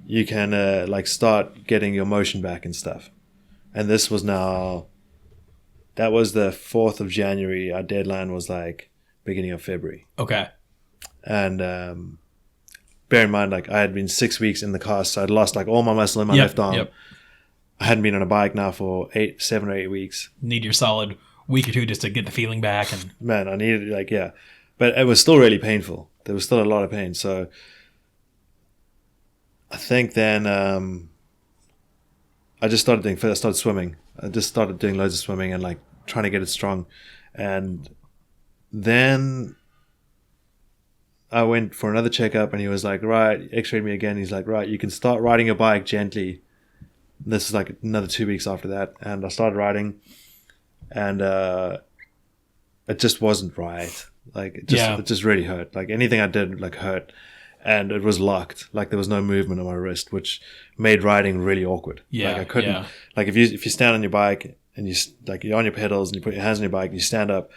B: You can like start getting your motion back and stuff. And this was that was the 4th of January. Our deadline was like beginning of February.
A: Okay.
B: And bear in mind, like, I had been 6 weeks in the cast, so I'd lost like all my muscle in my left arm. Yep. I hadn't been on a bike now for 7 or 8 weeks.
A: Need your solid week or two just to get the feeling back. And
B: man, I needed but it was still really painful. There was still a lot of pain. So I think then I started swimming. I just started doing loads of swimming and like trying to get it strong. And then I went for another checkup, and he was like, right, x-rayed me again. He's like, right, you can start riding your bike gently This is like another 2 weeks after that, and I started riding, and it just wasn't right. Like it just really hurt. Like anything I did like hurt, and it was locked. Like there was no movement on my wrist, which made riding really awkward.
A: Yeah,
B: like I couldn't. Like if you stand on your bike and you're on your pedals and you put your hands on your bike and you stand up,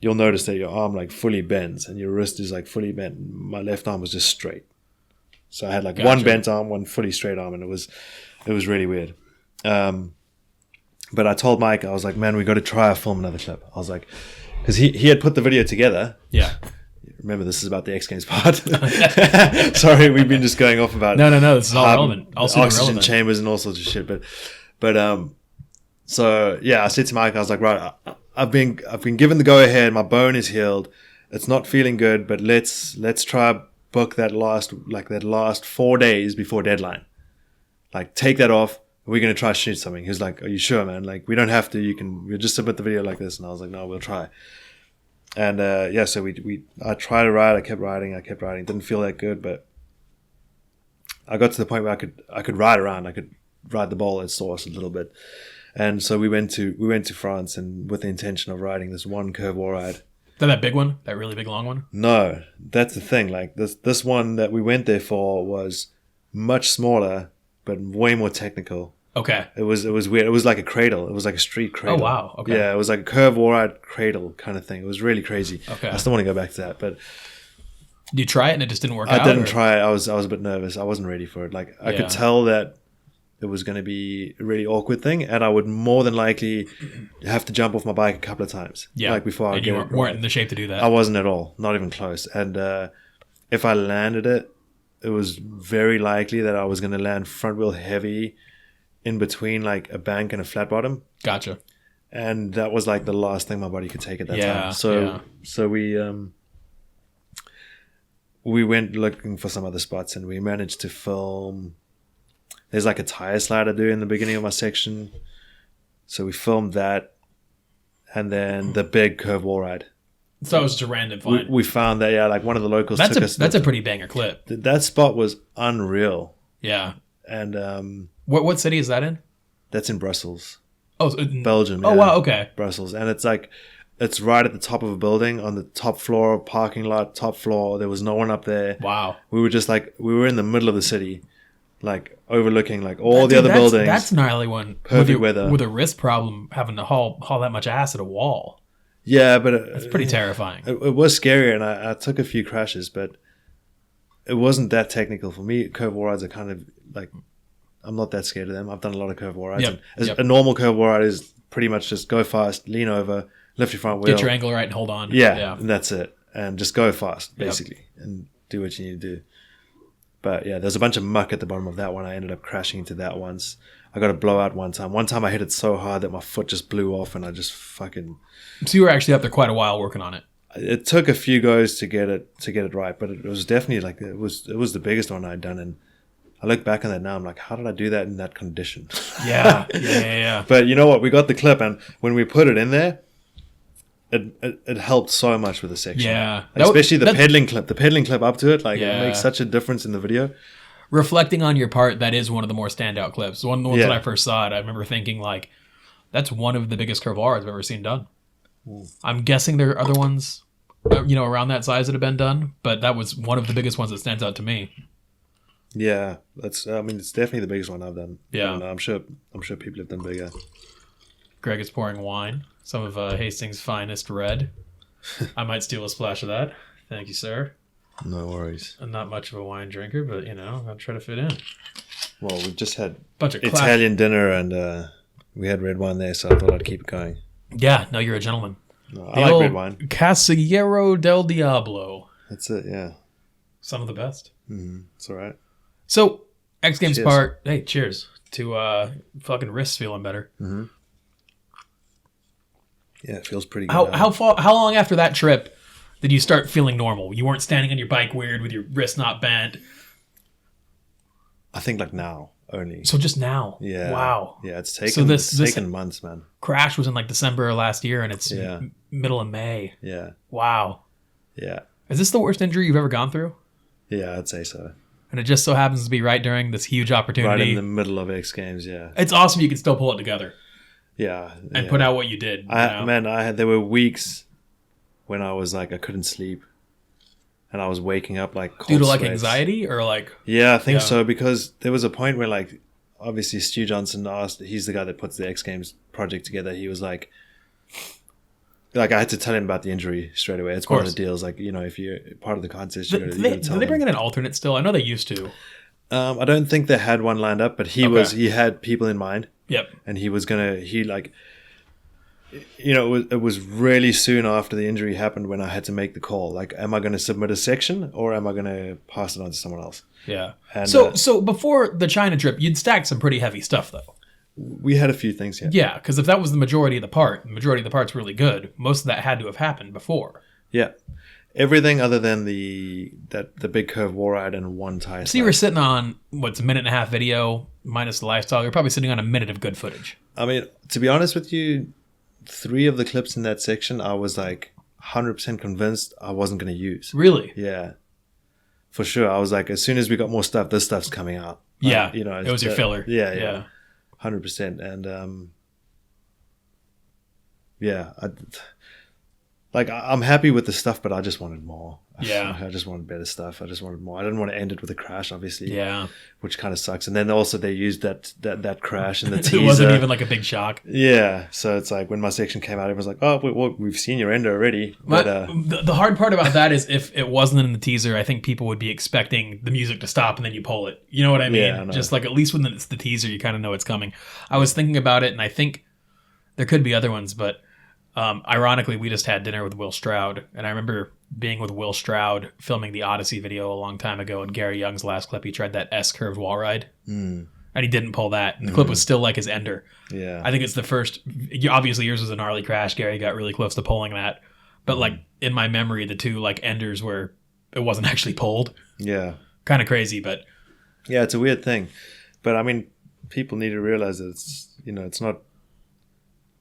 B: you'll notice that your arm like fully bends and your wrist is like fully bent. My left arm was just straight. So I had like one bent arm, one fully straight arm, and it was really weird. But I told Mike, I was like, man, we got to try to film another clip. I was like, because he had put the video together.
A: Yeah.
B: Remember, this is about the X Games part. Sorry, we've been just going off about
A: no. This is all relevant. Also
B: oxygen
A: relevant.
B: chambers and all sorts of shit. But so yeah, I said to Mike, I was like, right, I've been given the go ahead. My bone is healed. It's not feeling good, but let's try book that last 4 days before deadline. Like take that off. We're gonna try to shoot something. He was like, "Are you sure, man? Like we don't have to. We'll just submit the video like this." And I was like, "No, we'll try." And so I tried to ride. I kept riding. Didn't feel that good, but I got to the point where I could ride around. I could ride the ball at source a little bit. And so we went to France, and with the intention of riding this one curve wall ride.
A: That big one? That really big long one?
B: No, that's the thing. Like this one that we went there for was much smaller, but way more technical.
A: Okay.
B: It was weird. It was like a cradle. It was like a street cradle.
A: Oh, wow. Okay.
B: Yeah, it was like a curve wall ride cradle kind of thing. It was really crazy.
A: Okay.
B: I still want to go back to that, but
A: did you try it and it just didn't work out?
B: I didn't try it. I was a bit nervous. I wasn't ready for it. Like I could tell that it was going to be a really awkward thing, and I would more than likely have to jump off my bike a couple of times.
A: Yeah.
B: Like before I
A: and you weren't in the shape to do that.
B: I wasn't at all. Not even close. And if I landed it, it was very likely that I was going to land front wheel heavy in between like a bank and a flat bottom.
A: Gotcha.
B: And that was like the last thing my body could take at that time. So we went looking for some other spots, and we managed to film. There's like a tire slide I do in the beginning of my section. So we filmed that, and then the big curve wall ride.
A: So it was just a random find.
B: We found that, like one of the locals took us.
A: That's a pretty banger clip.
B: That spot was unreal.
A: Yeah.
B: And
A: what city is that in?
B: That's in Brussels.
A: Oh,
B: Belgium.
A: Oh, wow, okay.
B: Brussels. And it's right at the top of a building on the top floor, parking lot, top floor. There was no one up there.
A: Wow.
B: We were in the middle of the city, like overlooking like all the other buildings.
A: That's gnarly one.
B: Perfect weather.
A: With a wrist problem, having to haul that much ass at a wall.
B: Yeah, but
A: it's pretty terrifying.
B: It was scary, and I took a few crashes, but it wasn't that technical for me. Curve wall rides are kind of like, I'm not that scared of them. I've done a lot of curve wall rides.
A: Yep.
B: A normal curve wall ride is pretty much just go fast, lean over, lift your front wheel,
A: get your angle right, and hold on.
B: Yeah, and that's it. And just go fast, basically, and do what you need to do. But yeah, there's a bunch of muck at the bottom of that one. I ended up crashing into that once. I got a blowout one time. One time I hit it so hard that my foot just blew off, and I just fucking.
A: So you were actually up there quite a while working on it.
B: It took a few goes to get it right, but it was definitely like it was the biggest one I'd done, and I look back on that now. I'm like, how did I do that in that condition?
A: Yeah.
B: But you know what? We got the clip, and when we put it in there, it helped so much with the section.
A: Yeah,
B: especially the pedaling clip. The pedaling clip up to it, like it makes such a difference in the video.
A: Reflecting on your part, that is one of the more standout clips. One of the ones when I first saw it, I remember thinking like, that's one of the biggest curve rides I've ever seen done. I'm guessing there are other ones, around that size that have been done, but that was one of the biggest ones that stands out to me.
B: Yeah, it's definitely the biggest one I've done.
A: Yeah,
B: I'm sure people have done bigger.
A: Greg is pouring wine, some of Hastings' finest red. I might steal a splash of that. Thank you, sir.
B: No worries.
A: I'm not much of a wine drinker, but I'll try to fit in.
B: Well, we've just had
A: bunch of
B: Italian dinner, and we had red wine there, so I thought I'd keep it going.
A: Yeah, no, you're a gentleman.
B: No, I like red wine.
A: Casillero del Diablo.
B: That's it, yeah.
A: Some of the best.
B: Mm-hmm. It's all right.
A: So, X Games part. Hey, cheers to fucking wrists feeling better.
B: Mm-hmm. Yeah, it feels pretty good.
A: How long after that trip did you start feeling normal? You weren't standing on your bike weird with your wrist not bent.
B: I think like now only.
A: So just now.
B: Yeah.
A: Wow.
B: Yeah, it's taken months, man.
A: Crash was in like December of last year, and it's middle of May.
B: Yeah.
A: Wow.
B: Yeah.
A: Is this the worst injury you've ever gone through?
B: Yeah, I'd say so.
A: And it just so happens to be right during this huge opportunity.
B: Right in the middle of X Games, yeah.
A: It's awesome you can still pull it together.
B: Yeah.
A: And put out what you did.
B: There were weeks when I was like, I couldn't sleep. And I was waking up like cold
A: due to like
B: sweats.
A: anxiety or like...
B: Yeah, I think so, because there was a point where like, obviously Stu Johnson asked, he's the guy that puts the X Games project together. He was like I had to tell him about the injury straight away. It's one of the deals. Like, you know, if you're part of the contest, you got to tell him.
A: Did they bring in an alternate still? I know they used to.
B: I don't think they had one lined up, but he had people in mind.
A: Yep.
B: And he was going to, it was really soon after the injury happened when I had to make the call. Like, am I going to submit a section or am I going to pass it on to someone else?
A: Yeah.
B: And,
A: so before the China trip, you'd stacked some pretty heavy stuff, though.
B: We had a few things, yeah.
A: Yeah, because if that was the majority of the part's really good. Most of that had to have happened before.
B: Yeah. Everything other than the big curve war ride and one tire.
A: So you were sitting on, what's a minute and a half video minus the lifestyle. You're probably sitting on a minute of good footage.
B: I mean, to be honest with you, 3 of the clips in that section, I was like 100% convinced I wasn't going to use.
A: Really?
B: Yeah. For sure. I was like, as soon as we got more stuff, this stuff's coming out.
A: Yeah. It was your filler.
B: Yeah. 100%. And I'm happy with the stuff, but I just wanted more.
A: Yeah.
B: I just wanted better stuff. I just wanted more. I didn't want to end it with a crash, obviously.
A: Yeah.
B: Which kind of sucks. And then also they used that crash in the teaser.
A: It wasn't even like a big shock.
B: Yeah. So it's like when my section came out, everyone's like, oh, we've seen your ender already. But
A: the hard part about that is if it wasn't in the teaser, I think people would be expecting the music to stop and then you pull it. You know what I mean?
B: Yeah, I know.
A: Just like at least when it's the teaser, you kind of know it's coming. I was thinking about it and I think there could be other ones, but ironically, we just had dinner with Will Stroud, and I remember being with Will Stroud filming the Odyssey video a long time ago, and Gary Young's last clip, he tried that S-curved wall ride, and he didn't pull that, and the clip was still like his ender.
B: Yeah.
A: I think it's the first, obviously yours was a gnarly crash, Gary got really close to pulling that, but like in my memory, the 2 like enders where it wasn't actually pulled.
B: Yeah.
A: Kind of crazy, but...
B: Yeah, it's a weird thing. But I mean, people need to realize that it's not...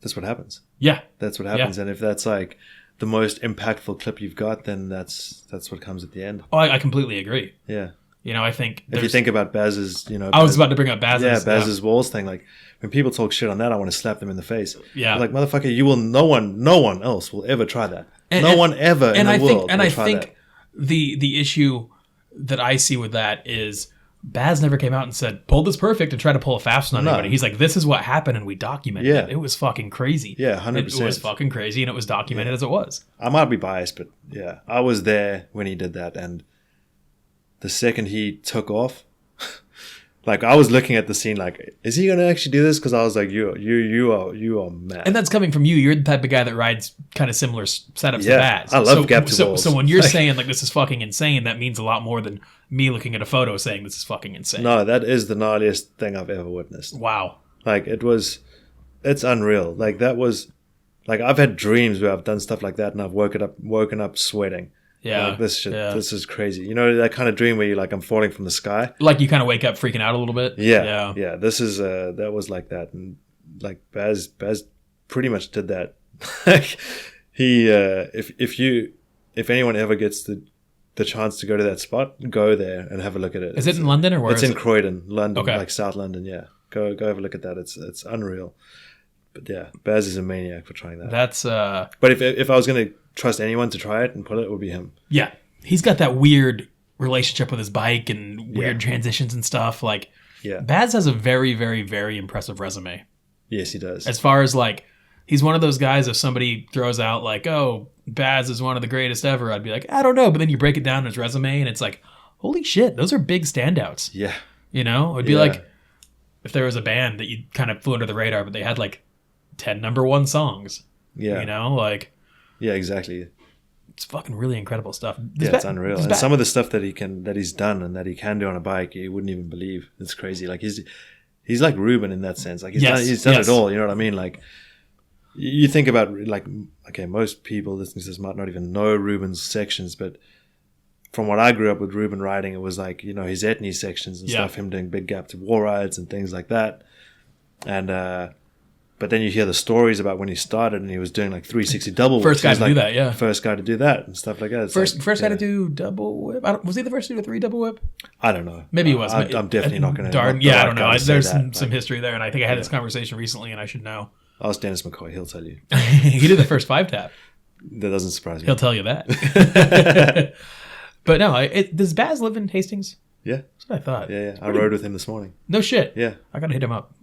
B: That's what happens.
A: Yeah.
B: That's what happens. Yeah. And if that's like the most impactful clip you've got, then that's what comes at the end.
A: Oh, I completely agree.
B: Yeah.
A: I think...
B: If you think about Baz's,
A: I was about to bring up Baz's.
B: Yeah, Baz's walls thing. Like, when people talk shit on that, I want to slap them in the face.
A: Yeah.
B: Like, motherfucker, no one else will ever try that. No one ever in the world will try that. And I think
A: the issue that I see with that is... Baz never came out and said, pull this perfect and try to pull a fast one on anybody. He's like, this is what happened and we documented it. It was fucking crazy.
B: Yeah, 100%.
A: It was fucking crazy and it was documented as it was.
B: I might be biased, but yeah, I was there when he did that. And the second he took off, like I was looking at the scene like, is he going to actually do this? Because I was like, you are mad.
A: And that's coming from you. You're the type of guy that rides kind of similar setups to Baz.
B: I love gap to walls.
A: So when you're saying like this is fucking insane, that means a lot more than me looking at a photo saying this is fucking insane.
B: No, that is the gnarliest thing I've ever witnessed.
A: Wow.
B: Like it's unreal. Like that was, like I've had dreams where I've done stuff like that and I've woken up sweating.
A: Yeah.
B: Like this is crazy. You know, that kind of dream where you're like, I'm falling from the sky.
A: Like you kind of wake up freaking out a little bit.
B: Yeah. This is, that was like that. And like Baz pretty much did that. He, if anyone ever gets the chance to go to that spot, go there and have a look at it.
A: Is it in London or where
B: it's
A: is
B: in Croydon, London,
A: okay.
B: Like South London. Yeah. Go have a look at that. It's unreal. But yeah, Baz is a maniac for trying that.
A: That's
B: But if I was going to trust anyone to try it and pull it would be him.
A: Yeah. He's got that weird relationship with his bike and weird transitions and stuff. Like, Baz has a very, very, very impressive resume.
B: Yes, he does.
A: As far as like, he's one of those guys, if somebody throws out like, oh, Baz is one of the greatest ever, I'd be like, I don't know. But then you break it down in his resume and it's like, holy shit, those are big standouts.
B: Yeah.
A: You know, it'd be like if there was a band that you kind of flew under the radar, but they had like 10 number 1 songs.
B: Yeah.
A: You know, like.
B: Yeah, exactly.
A: It's fucking really incredible stuff.
B: It's unreal. And some of the stuff that he's done and that he can do on a bike, you wouldn't even believe. It's crazy. Like he's like Ruben in that sense. Like he's done it all. You know what I mean? Like you think about like, okay, most people listening to this might not even know Ruben's sections, but from what I grew up with Ruben riding, it was like, you know, his Etnies sections and stuff, him doing big gap to wall rides and things like that. And But then you hear the stories about when he started and he was doing like 360 double whips.
A: First guy to do that, yeah.
B: First guy to do that and stuff like that.
A: First guy to do double whip. Was he the first to do a 3 double whip?
B: I don't know.
A: Maybe he was.
B: I'm definitely not going to.
A: Yeah, I don't know. There's some history there, and I think I had this conversation recently, and I should know.
B: Ask Dennis McCoy. He'll tell you.
A: He did the first 5 tap.
B: That doesn't surprise me.
A: He'll tell you that. But no, does Baz live in Hastings?
B: Yeah.
A: That's what I thought.
B: Yeah. I rode with him this morning.
A: No shit.
B: Yeah.
A: I got to hit him up.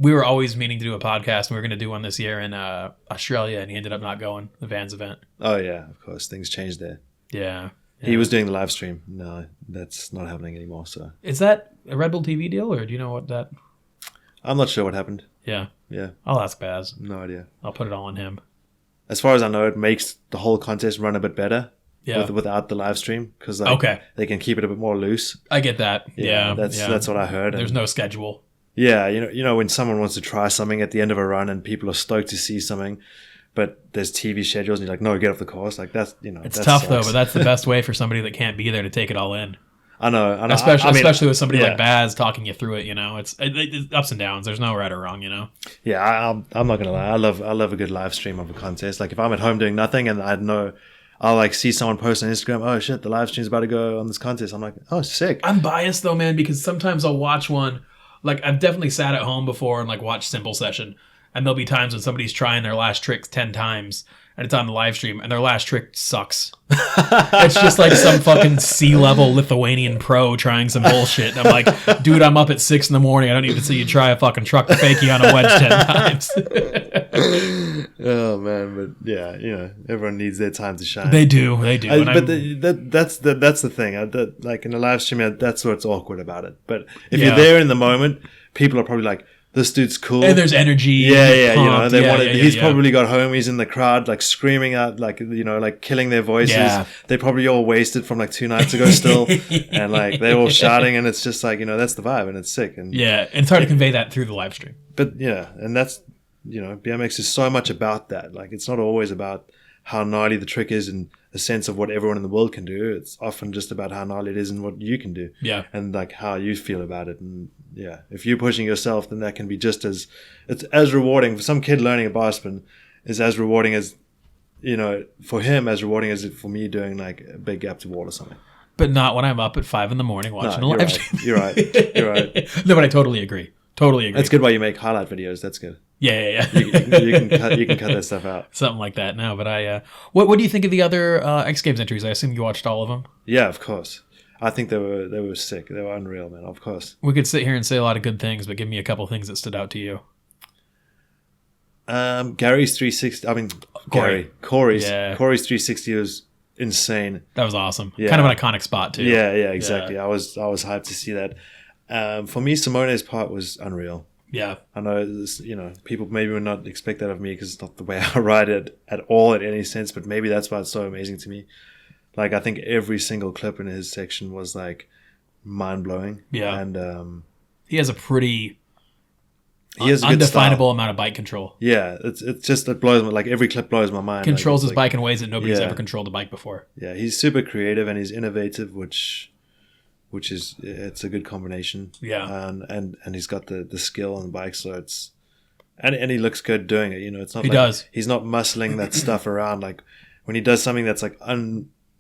A: We were always meaning to do a podcast, and we were going to do one this year in Australia, and he ended up not going, the Vans event.
B: Oh, yeah, of course. Things changed there.
A: Yeah.
B: He was doing the live stream. No, that's not happening anymore. So
A: is that a Red Bull TV deal, or do you know what that...
B: I'm not sure what happened.
A: Yeah.
B: Yeah.
A: I'll ask Baz.
B: No idea.
A: I'll put it all on him.
B: As far as I know, it makes the whole contest run a bit better.
A: Yeah.
B: Without the live stream, because they can keep it a bit more loose.
A: I get that. Yeah.
B: That's what I heard.
A: There's no schedule.
B: Yeah, you know when someone wants to try something at the end of a run and people are stoked to see something, but there's TV schedules and you're like, no, get off the course. Like that's
A: it's
B: that
A: tough
B: sucks.
A: though, but that's the best way for somebody that can't be there to take it all in.
B: I know.
A: Especially with somebody like Baz talking you through it. You know, it's ups and downs. There's no right or wrong. You know.
B: Yeah, I'm not gonna lie. I love a good live stream of a contest. Like if I'm at home doing nothing and I know. I'll like see someone post on Instagram, oh shit, the live stream's about to go on this contest. I'm like, oh, sick.
A: I'm biased though, man, because sometimes I'll watch one. Like I've definitely sat at home before and like watched Simple Session, and there'll be times when somebody's trying their last tricks 10 times and it's on the live stream and their last trick sucks. It's just like some fucking C-level Lithuanian pro trying some bullshit. And I'm like, dude, I'm up at 6 a.m. I don't need to see you try a fucking truck fakie on a wedge 10 times.
B: Oh man, but yeah, you know, everyone needs their time to shine.
A: They do.
B: That's the thing. Like in a live stream, that's what's awkward about it. But if you're there in the moment, people are probably like, this dude's cool.
A: And there's energy.
B: Yeah. Pumped. You know, he's probably got homies in the crowd, like screaming out, like, you know, like killing their voices. Yeah. They probably all wasted from like 2 nights ago still. And like, they're all shouting and it's just like, you know, that's the vibe and it's sick. And
A: yeah. And it's hard to convey that through the live stream.
B: But yeah. And that's, you know, BMX is so much about that. Like, it's not always about how gnarly the trick is and a sense of what everyone in the world can do. It's often just about how gnarly it is and what you can do.
A: Yeah.
B: And like how you feel about it. And yeah, if you're pushing yourself, then that can be just it's as rewarding for some kid learning a bar spin is as rewarding as, you know, for him as rewarding as for me doing like a big gap to wall or something.
A: But not when I'm up at 5 a.m. watching a live stream.
B: You're right.
A: No, but I totally agree. That's
B: good why you make highlight videos. That's good.
A: Yeah.
B: You can cut that stuff out.
A: Something like that. No, but what do you think of the other X Games entries? I assume you watched all of them.
B: Yeah, of course. I think they were sick. They were unreal, man. Of course.
A: We could sit here and say a lot of good things, but give me a couple things that stood out to you.
B: Gary's 360. I mean, Corey's 360 was insane.
A: That was awesome. Yeah. Kind of an iconic spot too.
B: Yeah, exactly. Yeah. I was hyped to see that. For me, Simone's part was unreal.
A: Yeah.
B: I know this, you know, people maybe would not expect that of me because it's not the way I ride it at all in any sense, but maybe that's why it's so amazing to me. Like, I think every single clip in his section was like mind-blowing.
A: Yeah.
B: And
A: he has a pretty undefinable amount of bike control.
B: Yeah, it's just, it blows my, like every clip blows my mind.
A: Controls his bike in ways that nobody's ever controlled a bike before.
B: Yeah, he's super creative and he's innovative, which is, it's a good combination.
A: Yeah.
B: And he's got the skill on the bike, so it's, and he looks good doing it, you know. It's not he's not muscling that stuff around. Like when he does something that's like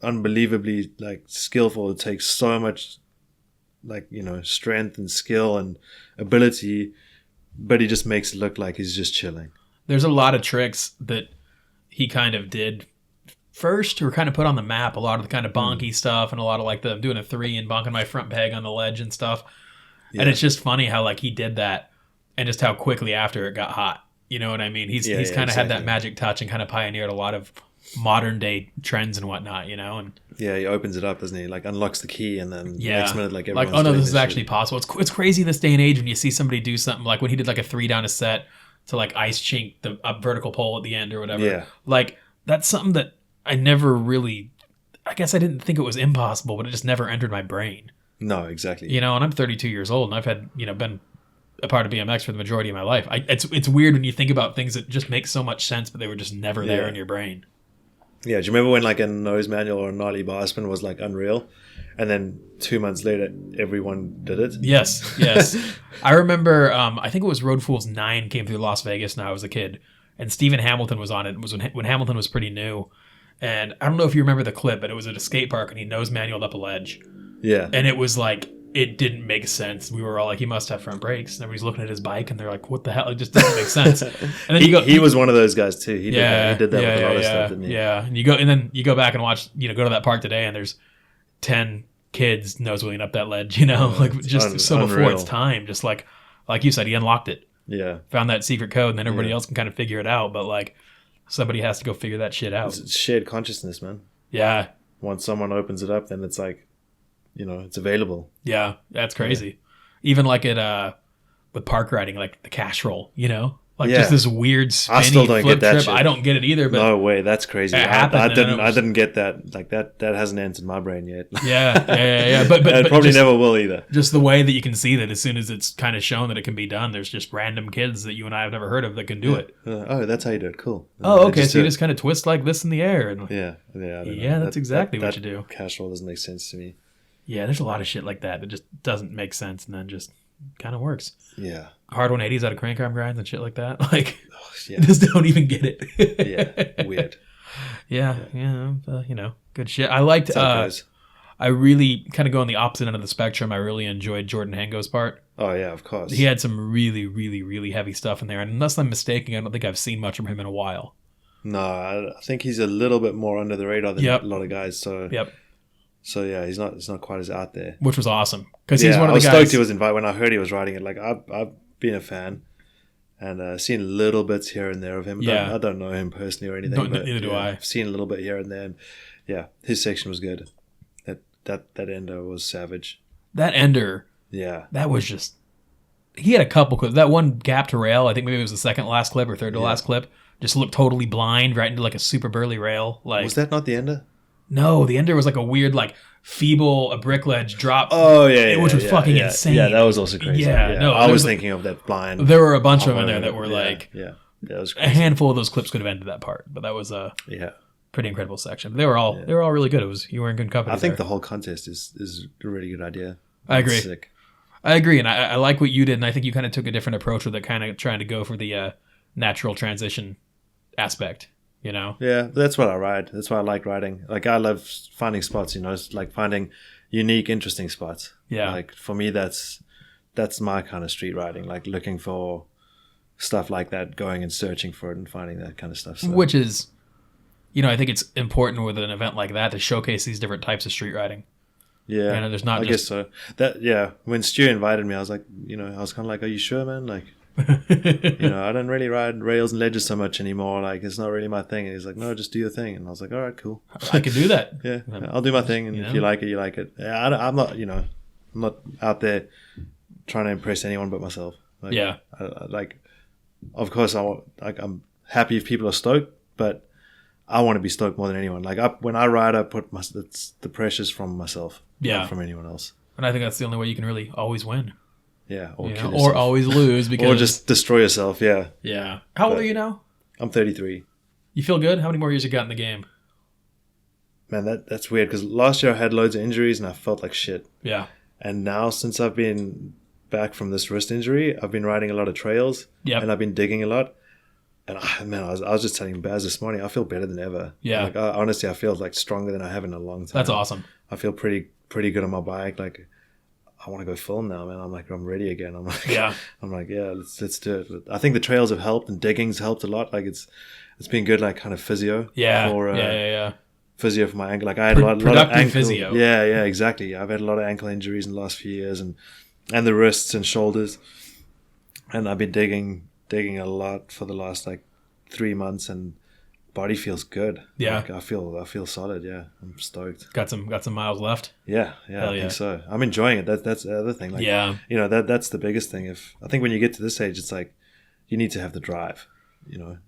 B: unbelievably like skillful, it takes so much like, you know, strength and skill and ability, but he just makes it look like he's just chilling.
A: There's a lot of tricks that he kind of did first or kind of put on the map, a lot of the kind of bonky stuff and a lot of like I'm doing a 3 and bonking my front peg on the ledge and stuff. Yeah. And it's just funny how like he did that and just how quickly after it got hot. You know what I mean? He's kind of had that magic touch and kind of pioneered a lot of modern day trends and whatnot, you know. And
B: yeah, he opens it up, doesn't he? Like unlocks the key and then next minute like everyone's
A: like, oh no, this is actually possible. It's crazy this day and age when you see somebody do something like when he did like a 3 down a set to like ice chink the vertical pole at the end or whatever.
B: Yeah.
A: Like that's something that I never really, I guess I didn't think it was impossible, but it just never entered my brain.
B: No, exactly.
A: You know, and I'm 32 years old and I've had, you know, been a part of BMX for the majority of my life. It's weird when you think about things that just make so much sense, but they were just never there in your brain.
B: Yeah, do you remember when like a nose manual or a gnarly bar spin was like unreal, and then 2 months later everyone did it?
A: Yes. I remember. I think it was Road Fools 9 came through Las Vegas. When I was a kid, and Stephen Hamilton was on it. It was when Hamilton was pretty new, and I don't know if you remember the clip, but it was at a skate park, and he nose manualed up a ledge.
B: Yeah,
A: and it was like it didn't make sense. We were all like, he must have front brakes. And everybody's looking at his bike, and they're like, what the hell? It just doesn't make sense. And then
B: he was one of those guys too. He did that with a lot of stuff, didn't he?
A: Yeah, and then you go back and watch, go to that park today, and there's 10 kids nose wheeling up that ledge, like just so unreal. Before its time, just like you said, he unlocked it.
B: Yeah,
A: found that secret code, and then everybody else can kind of figure it out. But like somebody has to go figure that shit out.
B: It's shared consciousness, man.
A: Yeah.
B: Once someone opens it up, then it's like, it's available.
A: Yeah, that's crazy. Yeah. Even like with park riding, like the cash roll, just this weird spinny
B: I still don't
A: flip
B: get that
A: trip.
B: shit.
A: I don't get it either. But
B: no way, that's crazy.
A: I
B: didn't get that. Like that hasn't entered my brain yet.
A: Yeah. But
B: it probably never will either.
A: Just the way that you can see that as soon as it's kind of shown that it can be done, there's just random kids that you and I have never heard of that can do it.
B: Oh, that's how you do it. Cool.
A: Oh, okay. So you just kind of twist like this in the air. And
B: yeah.
A: That's exactly what you do.
B: Cash roll doesn't make sense to me.
A: Yeah, there's a lot of shit like that just doesn't make sense, and then just kind of works.
B: Yeah.
A: Hard 180s out of crank arm grinds and shit like that. Like, just don't even get it.
B: Yeah, weird.
A: Yeah, good shit. I liked, I really kind of go on the opposite end of the spectrum. I really enjoyed Jordan Hango's part.
B: Oh, yeah, of course.
A: He had some really, really, really heavy stuff in there. And unless I'm mistaken, I don't think I've seen much from him in a while.
B: No, I think he's a little bit more under the radar than a lot of guys. So, So yeah, he's not quite as out there,
A: which was awesome because he's one of the guys.
B: I was stoked he was invited when I heard he was riding it. Like I've been a fan and seen little bits here and there of him. I don't know him personally or anything.
A: Neither do I.
B: I've seen a little bit here and there. And his section was good. That ender was savage.
A: That ender, that was just. He had a couple clips. That one gap to rail, I think maybe it was the second to last clip or third to last clip. Just looked totally blind right into like a super burly rail. Like,
B: was that not the ender?
A: No, the ender was like a weird, like feeble, a brick ledge drop.
B: Oh yeah,
A: which was fucking insane.
B: Yeah, that was also crazy.
A: Yeah, no,
B: I was thinking of that blind.
A: There were a bunch of them in there that were like,
B: that was crazy.
A: A handful of those clips could have ended that part, but that was a pretty incredible section. They were all really good. You were in good company.
B: I think the whole contest is a really good idea.
A: I agree.
B: Sick.
A: I agree, and I like what you did, and I think you kind of took a different approach with it, kind of trying to go for the natural transition aspect.
B: Yeah, that's what I ride. That's why I like riding. Like I love finding spots. It's like finding unique, interesting spots.
A: Yeah.
B: Like for me, that's my kind of street riding. Like looking for stuff like that, going and searching for it and finding that kind of stuff. So.
A: Which is, I think it's important with an event like that to showcase these different types of street riding.
B: Yeah,
A: there's not.
B: I guess so. When Stu invited me, I was like, I was kind of like, "Are you sure, man?" Like. I don't really ride rails and ledges so much anymore. Like it's not really my thing. And he's like, no, just do your thing. And I was like, all right, cool.
A: I can do that.
B: Yeah, I'll do my thing. And if you like it, you like it. Yeah, I'm not, I'm not out there trying to impress anyone but myself. Like, of course, I'm happy if people are stoked, but I want to be stoked more than anyone. Like when I ride, I put the pressures from myself, not from anyone else.
A: And I think that's the only way you can really always win.
B: Yeah,
A: or always lose because
B: or just destroy yourself. Yeah.
A: Yeah. How old are you now?
B: I'm 33.
A: You feel good? How many more years you got in the game?
B: Man, that's weird because last year I had loads of injuries and I felt like shit.
A: Yeah.
B: And now since I've been back from this wrist injury, I've been riding a lot of trails.
A: Yeah.
B: And I've been digging a lot. And I was just telling Baz this morning, I feel better than ever.
A: Yeah.
B: Like honestly, I feel like stronger than I have in a long time.
A: That's awesome.
B: I feel pretty good on my bike. Like. I want to go film now, man. I'm ready again. I'm like, let's do it. But I think the trails have helped and digging's helped a lot. Like it's been good, like kind of physio.
A: Yeah.
B: Physio for my ankle. Like I had a lot of ankle
A: physio.
B: Yeah, exactly. I've had a lot of ankle injuries in the last few years and the wrists and shoulders. And I've been digging a lot for the last like 3 months and body feels good.
A: Yeah.
B: Like I feel solid. Yeah. I'm stoked.
A: Got some miles left.
B: Yeah. I think so. I'm enjoying it. That's the other thing. Like, that's the biggest thing. I think when you get to this age, it's like you need to have the drive.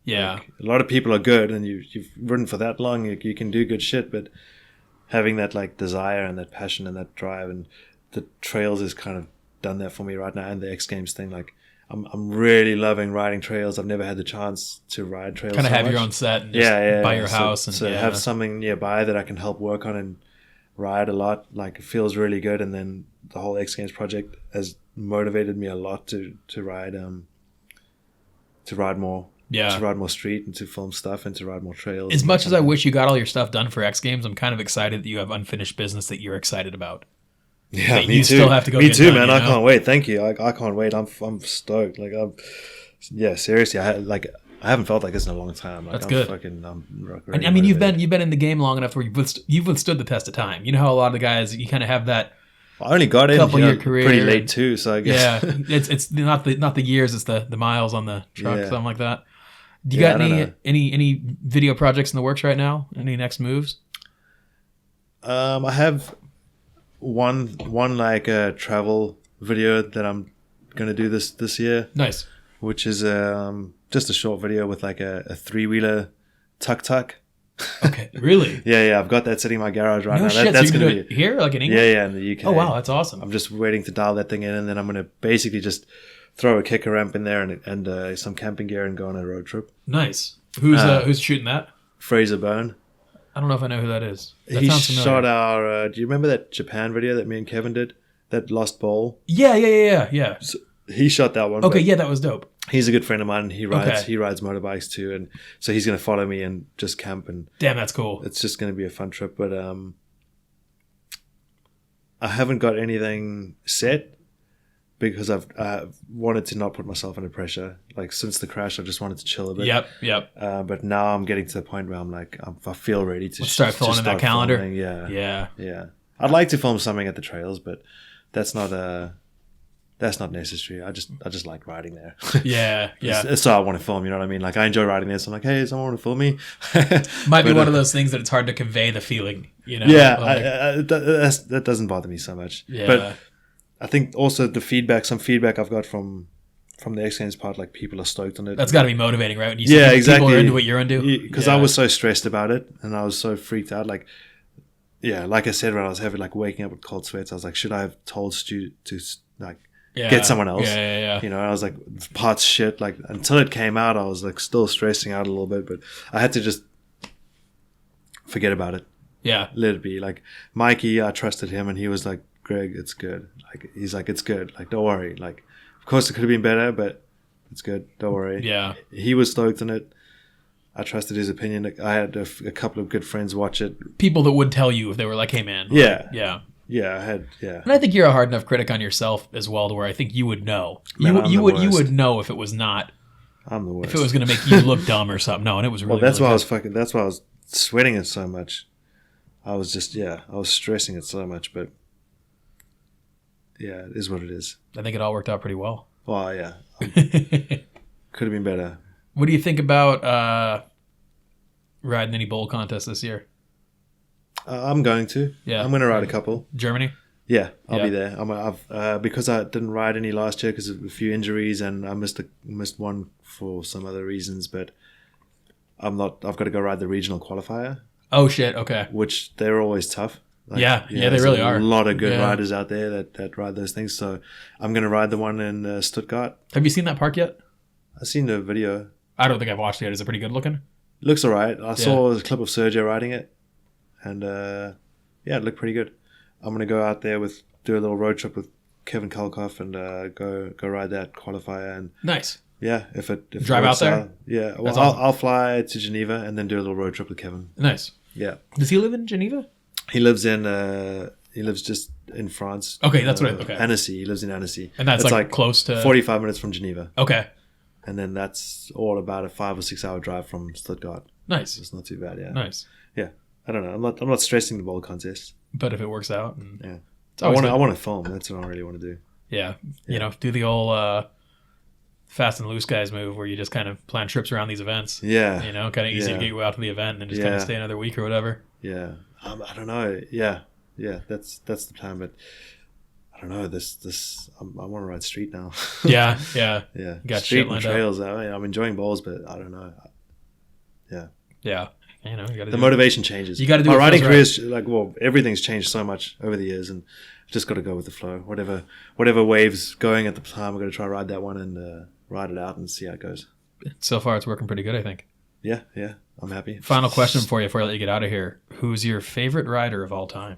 A: Yeah.
B: Like, a lot of people are good, and you've ridden for that long. You can do good shit, but having that like desire and that passion and that drive, and the trails has kind of done that for me right now. And the X Games thing, like I'm really loving riding trails. I've never had the chance to ride trails.
A: Kind of
B: so
A: have
B: much.
A: your own set and just by your house.
B: So have something nearby that I can help work on and ride a lot. Like, it feels really good. And then the whole X Games project has motivated me a lot to ride more.
A: Yeah.
B: To ride more street and to film stuff and to ride more trails.
A: As much as I wish you got all your stuff done for X Games, I'm kind of excited that you have unfinished business that you're excited about.
B: Yeah,
A: me too. Still have to go.
B: Me too,
A: done,
B: man.
A: You know?
B: I can't wait. Thank you. I can't wait. I'm stoked. Like, seriously. I haven't felt like this in a long time. Like,
A: That's good.
B: I
A: mean, you've been in the game long enough where you've withstood the test of time. You know how a lot of the guys, you kind of have that.
B: I only got in
A: year career
B: pretty late too, so I guess.
A: Yeah, it's not the years, it's the miles on the truck, something like that. Do you got any video projects in the works right now? Any next moves?
B: I have one like a travel video that I'm gonna do this year.
A: Nice.
B: Which is just a short video with like a 3-wheeler tuk-tuk.
A: Okay, really?
B: Yeah. I've got that sitting in my garage right now.
A: Shit,
B: That's
A: so
B: gonna
A: be here, like in England.
B: Yeah, in the UK.
A: Oh wow, that's awesome.
B: I'm just waiting to dial that thing in, and then I'm gonna basically just throw a kicker ramp in there and some camping gear and go on a road trip.
A: Nice. Who's shooting that?
B: Fraser Bone.
A: I don't know if I know who that is. That
B: he
A: sounds familiar.
B: shot our. Do you remember that Japan video that me and Kevin did? That Lost Bowl.
A: Yeah.
B: So he shot that one.
A: Okay, yeah, that was dope.
B: He's a good friend of mine. He rides motorbikes too, and so he's gonna follow me and just camp. And
A: damn, that's cool.
B: It's just gonna be a fun trip. But I haven't got anything set because I've wanted to not put myself under pressure. Like, since the crash, I just wanted to chill a bit.
A: Yep.
B: But now I'm getting to the point where I'm like, I feel ready to
A: start filling in that calendar.
B: Filming.
A: Yeah.
B: I'd like to film something at the trails, but that's not necessary. I just like riding there.
A: Yeah.
B: So I want to film. You know what I mean? Like, I enjoy riding there. So I'm like, hey, someone want to film me?
A: Might be one of those things that it's hard to convey the feeling. You know?
B: Yeah,
A: like,
B: that doesn't bother me so much.
A: Yeah.
B: But I think also some feedback I've got from the X Games part, like, people are stoked on it.
A: That's got to be motivating, right? When you see people are into what you're into.
B: Because I was so stressed about it, and I was so freaked out. Like, like I said, when I was having, like, waking up with cold sweats, I was like, should I have told Stu to, like, get someone else?
A: Yeah.
B: You know, I was like, parts shit. Like, until it came out, I was like still stressing out a little bit, but I had to just forget about it.
A: Yeah.
B: Let it be. Like, Mikey, I trusted him, and he was like, Greg, it's good. Like, he's like, it's good. Like, don't worry. Like, of course it could have been better, but it's good. Don't worry.
A: Yeah.
B: He was stoked on it. I trusted his opinion. I had a couple of good friends watch it.
A: People that would tell you if they were like, hey, man.
B: Yeah.
A: Yeah,
B: I had.
A: And I think you're a hard enough critic on yourself as well, to where I think you would know.
B: Man,
A: you would know if it was not.
B: I'm the worst.
A: If it was going to make you look dumb or something. No, and it was really.
B: Well, that's
A: really
B: why that's why I was sweating it so much. I was just I was stressing it so much, but it is what it is.
A: I think it all worked out pretty well.
B: Well, yeah, could have been better.
A: What do you think about riding any bowl contests this year?
B: I'm going to.
A: Yeah,
B: I'm going to ride a couple.
A: Germany.
B: Yeah, I'll be there. I've because I didn't ride any last year because of a few injuries, and I missed one for some other reasons. But I've got to go ride the regional qualifier.
A: Oh shit! Okay.
B: Which they're always tough. Like,
A: they really are.
B: A lot of good riders out there that ride those things. So I'm going to ride the one in Stuttgart.
A: Have you seen that park yet?
B: I've seen the video.
A: I don't think I've watched it yet. Is it pretty good looking?
B: Looks alright. I saw a clip of Sergio riding it, and it looked pretty good. I'm going to go out there do a little road trip with Kevin Kalkoff and go ride that qualifier. And
A: nice.
B: Yeah, if
A: drive out there.
B: Yeah, well,
A: awesome.
B: I'll fly to Geneva and then do a little road trip with Kevin.
A: Nice.
B: Yeah.
A: Does he live in Geneva?
B: He lives just in France.
A: Okay, that's right. Okay.
B: Annecy. He lives in Annecy.
A: And that's like close to
B: 45 minutes from Geneva.
A: Okay.
B: And then that's all about a 5 or 6 hour drive from Stuttgart.
A: Nice.
B: It's not too bad, yeah.
A: Nice.
B: Yeah. I don't know. I'm not stressing the bowl contest.
A: But if it works out,
B: I want to film. That's what I really want to do.
A: Yeah. You know, do the old fast and loose guys move where you just kind of plan trips around these events.
B: Yeah.
A: You know, kind of easy to get you out to the event and then just kind of stay another week or whatever.
B: Yeah. I don't know. Yeah. That's the plan. But I don't know. I want to ride street now.
A: Yeah.
B: Yeah.
A: Got
B: street
A: shit lined
B: and trails. I mean, I'm enjoying bowls, but I don't know.
A: Yeah. You know,
B: the motivation changes.
A: You got to do
B: my
A: it
B: riding career
A: right.
B: is everything's changed so much over the years, and just got to go with the flow. Whatever wave's going at the time, we're going to try ride that one and ride it out and see how it goes.
A: So far, it's working pretty good, I think.
B: Yeah, I'm happy.
A: Final question for you before I let you get out of here. Who's your favorite rider of all time?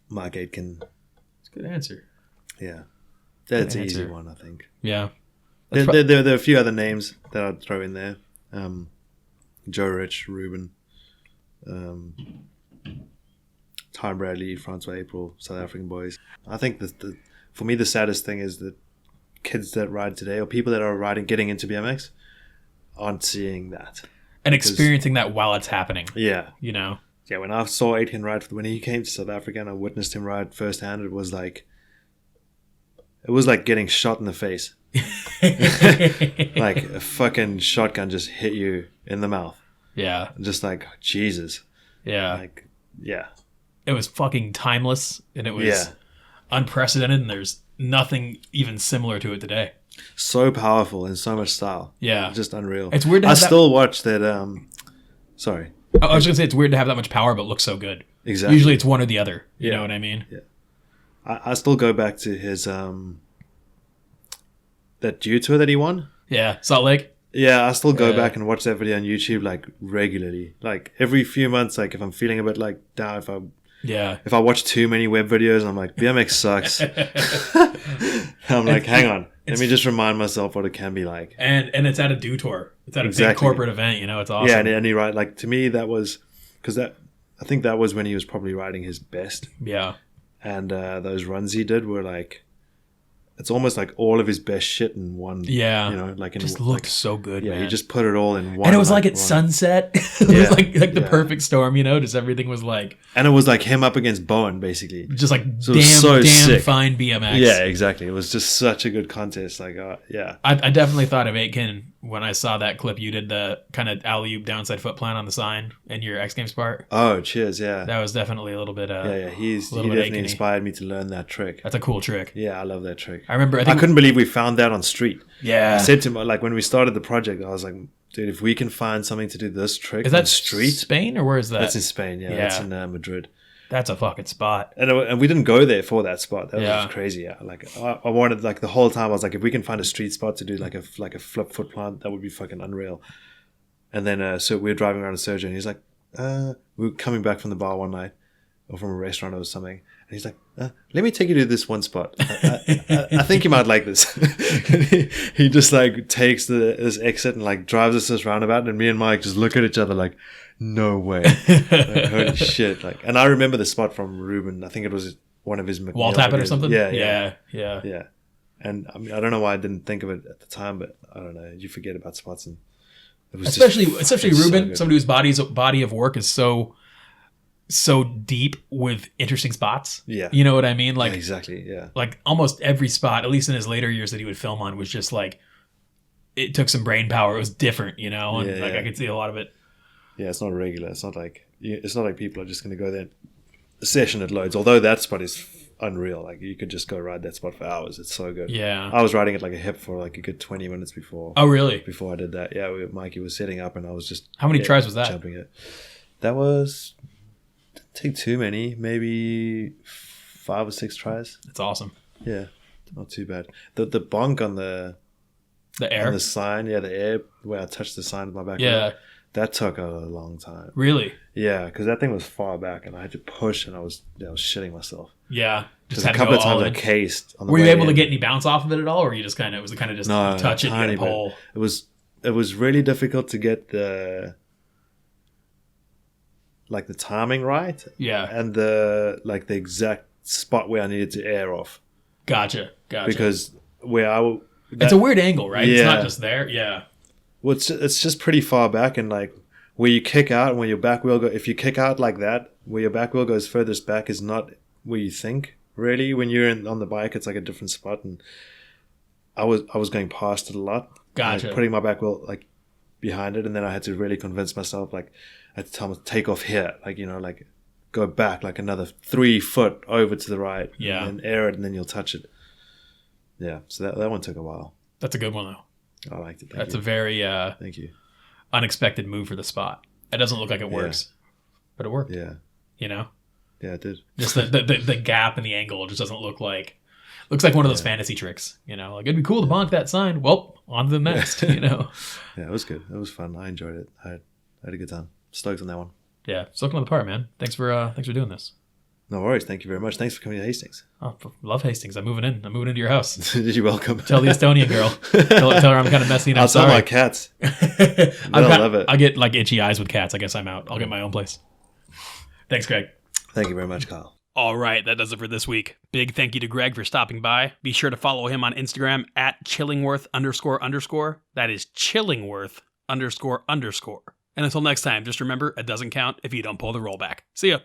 B: Mark Aitken.
A: That's a good answer.
B: Yeah. That's an easy one, I think.
A: Yeah.
B: There are a few other names that I'd throw in there. Joe Rich, Ruben, Ty Bradley, Francois April, South African boys. I think for me the saddest thing is that kids that ride today or people that are getting into BMX aren't seeing that.
A: And experiencing that while it's happening.
B: Yeah.
A: You know?
B: Yeah, when I saw Aitken ride, when he came to South Africa and I witnessed him ride firsthand, it was like getting shot in the face. Like a fucking shotgun just hit you in the mouth.
A: Yeah.
B: Just like, Jesus.
A: Yeah.
B: Like, yeah.
A: It was fucking timeless and it was unprecedented and there's nothing even similar to it today.
B: So powerful and so much style.
A: Yeah.
B: Just unreal.
A: It's weird to
B: I
A: have
B: still watch that, sorry.
A: I was going to say it's weird to have that much power but look so good.
B: Exactly.
A: Usually it's one or the other. You know what I mean?
B: Yeah. I still go back to his, that Dew tour that he won.
A: Yeah. Salt Lake?
B: Yeah, I still go back and watch that video on YouTube like regularly. Like every few months, like if I'm feeling a bit like down, if I watch too many web videos, I'm like, BMX sucks. I'm like, hang on. Let me just remind myself what it can be like.
A: And it's at a Dew tour. It's at a big corporate event, you know, it's awesome.
B: Yeah, and he ride, like to me that was, because I think that was when he was probably riding his best.
A: Yeah.
B: And those runs he did were like, it's almost like all of his best shit in one.
A: Yeah.
B: You know, like in
A: just looked so good.
B: Yeah,
A: man.
B: he just put it all in one.
A: And it was like at sunset. It was like the perfect storm, you know, just everything was like.
B: And it was like him up against Bowen, basically.
A: Just like
B: so
A: damn
B: sick.
A: Fine BMX.
B: Yeah, exactly. It was just such a good contest. Like, yeah.
A: I definitely thought of Aitken when I saw that clip. You did the kind of alley-oop downside foot plant on the sign in your X Games part.
B: Oh, cheers, yeah.
A: That was definitely a little bit.
B: He definitely inspired me to learn that trick.
A: That's a cool trick.
B: Yeah, I love that trick.
A: I remember.
B: I couldn't believe we found that on street.
A: Yeah.
B: I said to him, like, when we started the project, I was like, dude, if we can find something to do this trick
A: is that
B: on street.
A: Spain or where is that?
B: That's in Spain, yeah. That's in Madrid.
A: That's a fucking spot.
B: And we didn't go there for that spot. That was crazy. Yeah. Like I wanted, like the whole time I was like, if we can find a street spot to do like a flip foot plant, that would be fucking unreal. And then so we were driving around to Sergio and he's like, we were coming back from the bar one night or from a restaurant or something. And he's like, let me take you to this one spot. I think you might like this. He just like takes this exit and like drives us this roundabout and me and Mike just look at each other like, no way. Like, holy shit. Like, and I remember the spot from Ruben. I think it was one of his
A: wall tapping or something.
B: Yeah. And I mean, I don't know why I didn't think of it at the time, but I don't know. You forget about spots, and it was
A: especially Ruben, somebody whose body of work is so deep with interesting spots.
B: Yeah,
A: you know what I mean. Like
B: exactly. Yeah,
A: like almost every spot, at least in his later years that he would film on, was just like it took some brain power. It was different, you know, and I could see a lot of it.
B: Yeah, it's not regular. It's not like people are just going to go there. The session it loads. Although that spot is unreal. Like you could just go ride that spot for hours. It's so good.
A: Yeah.
B: I was riding it like a hip for like a good 20 minutes before.
A: Oh, really?
B: Before I did that. Yeah, Mikey was setting up and I was just...
A: How many tries was that?
B: Jumping it. That was... Didn't take too many. Maybe 5 or 6 tries.
A: That's awesome.
B: Yeah. Not too bad. The bonk on the
A: air?
B: On the sign. Yeah, the air where I touched the sign with my back.
A: Yeah.
B: That took a long time.
A: Really?
B: Yeah, because that thing was far back and I had to push and I was shitting myself.
A: Yeah.
B: Just a couple of times I cased. On the
A: were you able to get any bounce off of it at all, or you just kind of just touch it and pull?
B: It was really difficult to get the timing right.
A: Yeah.
B: And the exact spot where I needed to air off.
A: Gotcha.
B: Because
A: it's a weird angle, right? Yeah. It's not just there. Yeah.
B: Well, it's just pretty far back, and like where you kick out and where your back wheel go. If you kick out like that, where your back wheel goes furthest back is not where you think. Really, when you're on the bike, it's like a different spot, and I was going past it a lot.
A: Gotcha.
B: Like, putting my back wheel like behind it, and then I had to really convince myself like I had to tell myself take off here, like like go back like another 3 foot over to the right,
A: yeah,
B: and air it, and then you'll touch it. Yeah, so that one took a while.
A: That's a good one though.
B: I liked it.
A: That's a very
B: thank you.
A: Unexpected move for the spot. It doesn't look like it works, but it worked.
B: Yeah.
A: You know?
B: Yeah, it did.
A: Just the gap and the angle just doesn't look like. Looks like one of those fantasy tricks, like it'd be cool to bonk that sign. Well, on to the next,
B: Yeah, it was good. It was fun. I enjoyed it. I had a good time. Stoked on that one.
A: Yeah, stoked on the part, man. Thanks for doing this.
B: No worries. Thank you very much. Thanks for coming to Hastings.
A: Oh, love Hastings. I'm moving in. I'm moving into your house.
B: You're welcome.
A: Tell the Estonian girl. Tell her I'm kind of messy and I'm
B: I'll
A: sorry.
B: tell my cats. They'll love it.
A: I get like itchy eyes with cats. I guess I'm out. I'll get my own place. Thanks, Greg.
B: Thank you very much, Kyle.
A: All right, that does it for this week. Big thank you to Greg for stopping by. Be sure to follow him on Instagram at Chillingworth __. That is Chillingworth __. And until next time, just remember, it doesn't count if you don't pull the rollback. See ya.